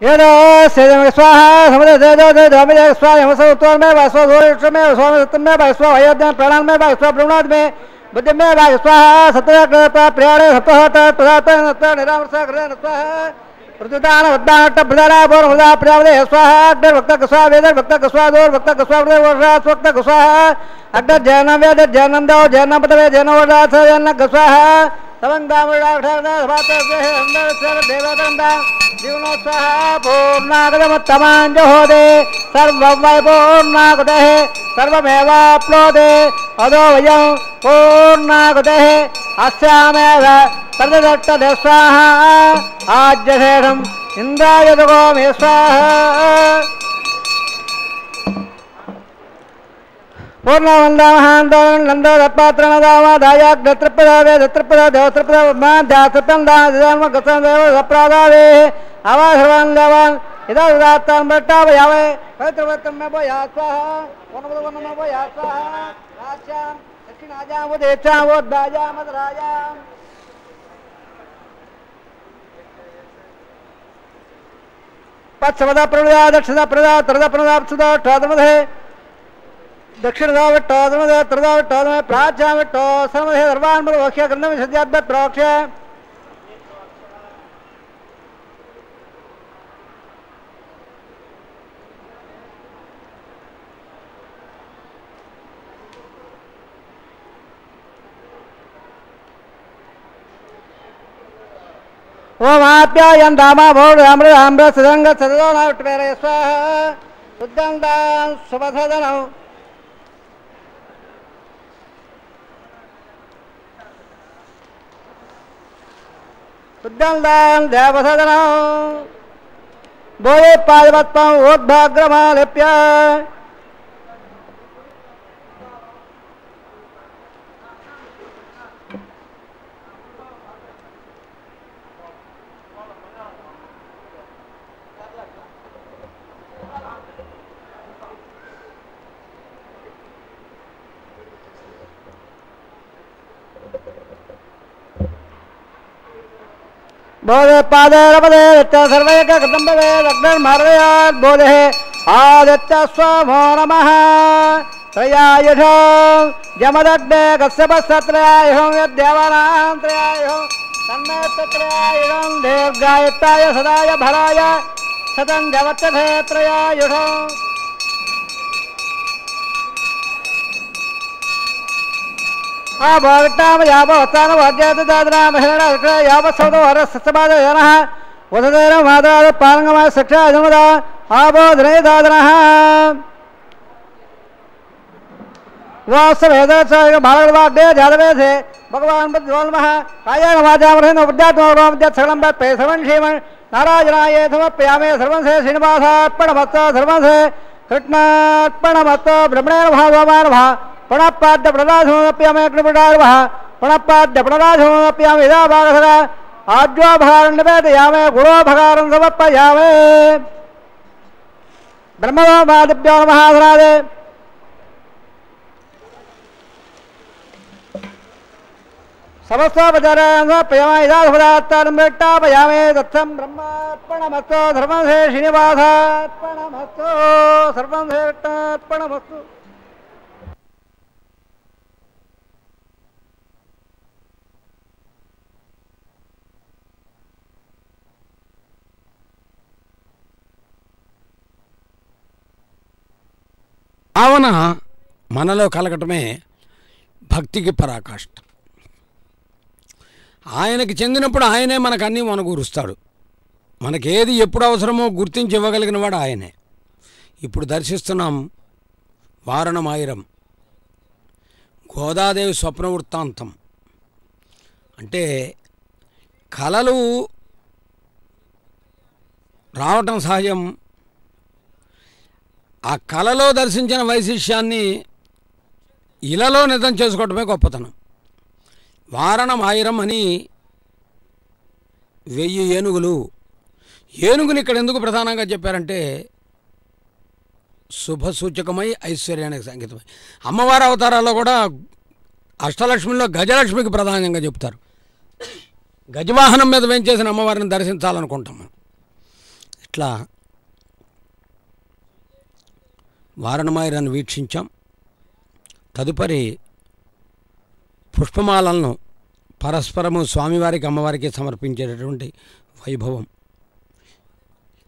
यदा सेदम स्वाहा समदे देदो दे धामे स्वाहा हमसे उत्तर में वासो दोष में स्वामी सत्य में वासो अयोध्या प्राण में वासो ब्रह्मनाथ में बुद्धि में स्वाहा सत्य कृत प्रियाणे सतहत प्रदात नत निरामर्ष कृत स्वाहा प्रदुदान वद्दानट प्रदारा बोर मुदा प्रियावले स्वाहा अग्नि भक्त स्वाहा वेद भक्त स्वाहा दोर भक्त स्वाहा वर्षा भक्त स्वाहा अग्नि जैनम वेद जैनम दो जैनम पतवे जैन वर्षा जैन स्वाहा तवंगामुड़ा उठाना भात से अंदर सर देवदंदा जीवनो स्वाहा पूर्णागतमत्तमांजो होदे सर्ववै पूर्णागतः सर्वमेवाप्नोदे अदो वयं पूर्णागतः अस्यामेव तददत्तदे स्वाहा आज्यशेषम् इन्द्राय दुगो मे स्वाहा पूर्णवंदामहांदो दत्पात्रणदावादायाग्रत्रपदावे दत्रपदा देवत्रपदा माध्यात्रपन्दाम गतदेव सप्रादावे आवा सर्वान् देवान् यदा उदात्तां भट्टावयावे पवित्रवत्तं मे भया स्वाहा वनवदवनं भया स्वाहा राश्यां दक्षिणाजां उदेच्छां वोद्दाजां मदराजां पश्चिमदा प्रदा दक्षिणदा प्रदा तरदा प्रदा सुदा ठादमधे दक्षिणदावट्टादमदे तरदावट्टादमे प्राच्यावट्टो समधे सर्वान् बलवक्ष्य गन्धमे सद्याद्भत प्रोक्ष्य ओम आप्यायं दामा भोर अमृत अमृत सदंग सदो नावट्वेरे स्वाहा सुद्गन्धां सुभसदनं सुद्गन्धां देवसदनं बोले पादपत्पं उद्भाग्रमालिप्य बोधे पादे रपदे सर्वैक कदम्बवे लग्नर्मार्गयात् बोधे आदित्य स्वामो नमः त्रयायुषं जमदग्ने कश्यपस्त्रयायुषं यद्देवानां त्रयायुषं तन्मेत्रयायुषं दीर्घायुक्ताय सदाय भराय शतं जवत्यथे त्रयायुषम् भक्ताम यावत्तान भाग्यात दादना महिला यावत् सौदो हरसबाद जनः వసుదేవ మాతాద పాలంగమ శిక్షా జముద ఆబోధనే దాదనః వాసవేదాచార్య బాలవాగ్దే జాతవేదే భగవాన్ బుద్ధోల్మః కాయేన వాచామరేణ విద్యాత్మో విద్యాత్సకలం పే సర్వం క్షేమం నారాయణాయ సమర్పయామి సర్వం శ్రీ శ్రీనివాసార్పణమస్తు సర్వం శ్రీ కృష్ణార్పణమస్తు బ్రహ్మణేన భాగవాన్ ప్రణపాద్య ప్రణాధమప్యామి కృపణార్వః ప్రణపాద్య ప్రణాధమప్యామి యదా భాగసర ఆద్యోభారం నివేదయామి గురోభకారం సమర్పయామి బ్రహ్మవాదిభ్యో నమః సరాదే సమస్తోపచారాపయామి దత్తం బ్రహ్మార్పణమస్తు సర్వం శ్రీ శ్రీనివాసార్పణమస్తు సర్వం శ్రీ కృష్ణార్పణమస్తు. భావన మనలో కలగటమే భక్తికి పరాకాష్ఠ. ఆయనకి చెందినప్పుడు ఆయనే మనకు అన్నీ మనకూరుస్తాడు. మనకేది ఎప్పుడు అవసరమో గుర్తించి ఇవ్వగలిగిన వాడు ఆయనే. ఇప్పుడు దర్శిస్తున్నాం వారణమాయిరం, గోదాదేవి స్వప్న వృత్తాంతం. అంటే కళలు రావటం సహజం. ఆ కళలో దర్శించిన వైశిష్యాన్ని ఇలలో నిజం చేసుకోవటమే గొప్పతనం. వారణమాయిరం అని 1000 ఏనుగులు. ఏనుగుని ఇక్కడ ఎందుకు ప్రధానంగా చెప్పారంటే శుభసూచకమై ఐశ్వర్యానికి సంకేతమై. అమ్మవారి అవతారాల్లో కూడా అష్టలక్ష్మిలో గజలక్ష్మికి ప్రధానంగా చెప్తారు. గజవాహనం మీద వేంచేసిన అమ్మవారిని దర్శించాలనుకుంటాం మనం. ఇట్లా వారణమాయిరాన్ని వీక్షించాం. తదుపరి పుష్పమాలను పరస్పరము స్వామివారికి అమ్మవారికి సమర్పించేటటువంటి వైభవం.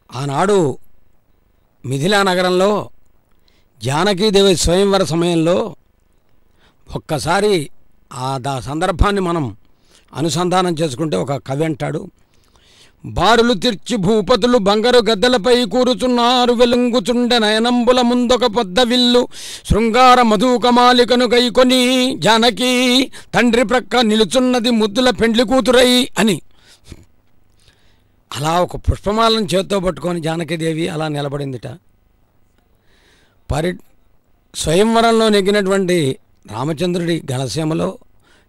ఆనాడు మిథిలా నగరంలో జానకీదేవి స్వయంవర సమయంలో ఒక్కసారి ఆ సందర్భాన్ని మనం అనుసంధానం చేసుకుంటే ఒక కవి అంటాడు, బారులు తిర్చి భూపతులు బంగారు గద్దెలపై కూరుచున్నారు, వెలుంగుచుండె నయనంబుల ముందొక పొద్ద విల్లు శృంగార మధుకమాలికను గైకొని జానకి తండ్రి ప్రక్క నిలుచున్నది ముద్దుల పెండ్లి కూతురై అని. అలా ఒక పుష్పమాలను చేత్తో పట్టుకొని జానకీదేవి అలా నిలబడిందిట. స్వయంవరంలో నెగ్గినటువంటి రామచంద్రుడి ఘనసీమలో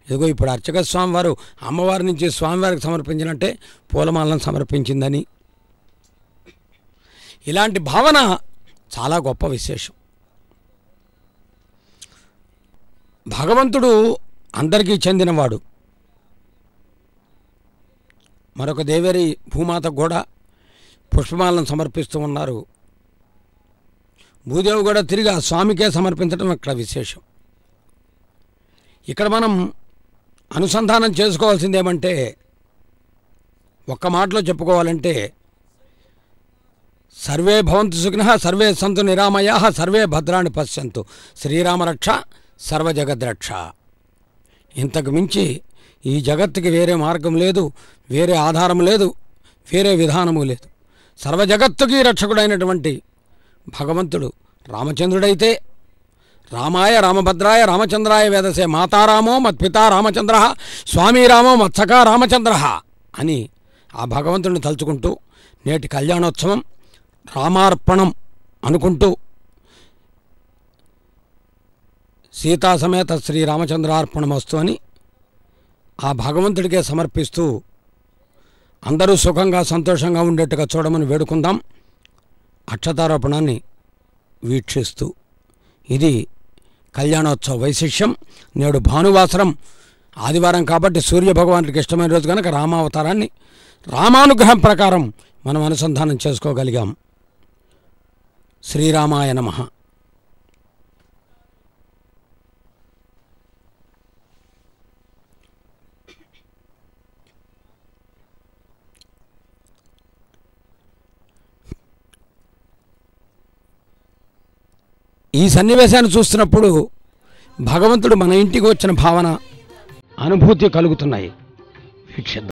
ఇదిగో ఇప్పుడు అర్చక స్వామివారు అమ్మవారి నుంచి స్వామివారికి సమర్పించినట్టే పూలమాలను సమర్పించిందని. ఇలాంటి భావన చాలా గొప్ప విశేషం. భగవంతుడు అందరికీ చెందినవాడు. మరొక దేవేరి భూమాత కూడా పుష్పమాలను సమర్పిస్తూ ఉన్నారు. భూదేవి కూడా తిరిగి ఆ స్వామికే సమర్పించడం ఇక్కడ విశేషం. ఇక్కడ మనం అనుసంధానం చేసుకోవాల్సిందేమంటే, ఒక్క మాటలో చెప్పుకోవాలంటే, సర్వే భవంతు సుఖినః సర్వే సంతు నిరామయాః సర్వే భద్రాణి పశ్యంతు శ్రీరామరక్ష సర్వజగద్రక్ష. ఇంతకు మించి ఈ జగత్తుకి వేరే మార్గం లేదు, వేరే ఆధారం లేదు, వేరే విధానము లేదు. సర్వజగత్తుకి రక్షకుడైనటువంటి భగవంతుడు రామచంద్రుడైతే రామాయ రామభద్రాయ రామచంద్రాయ వేదసే మాతారామో మత్పితా రామచంద్ర స్వామి రామో మత్సకా రామచంద్ర అని ఆ భగవంతుడిని తలుచుకుంటూ నేటి కళ్యాణోత్సవం రామార్పణం అనుకుంటూ సీతా సమేత శ్రీరామచంద్రార్పణమస్తు అని ఆ భగవంతుడికే సమర్పిస్తూ అందరూ సుఖంగా సంతోషంగా ఉండేట్టుగా చూడమని వేడుకుందాం. అక్షతారోపణాన్ని వీక్షిస్తూ ఇది కళ్యాణోత్సవ వైశిష్యం. నేడు భానువాసరం ఆదివారం కాబట్టి సూర్యభగవానుడికి ఇష్టమైన రోజు కనుక రామావతారాన్ని రామానుగ్రహం ప్రకారం మనం అనుసంధానం చేసుకోగలిగాం. శ్రీరామాయ నమః. ఈ సన్నివేశాన్ని చూస్తున్నప్పుడు భగవంతుడు మన ఇంటికి వచ్చిన భావన అనుభూతి కలుగుతున్నాయి. వీక్షిద్దాం.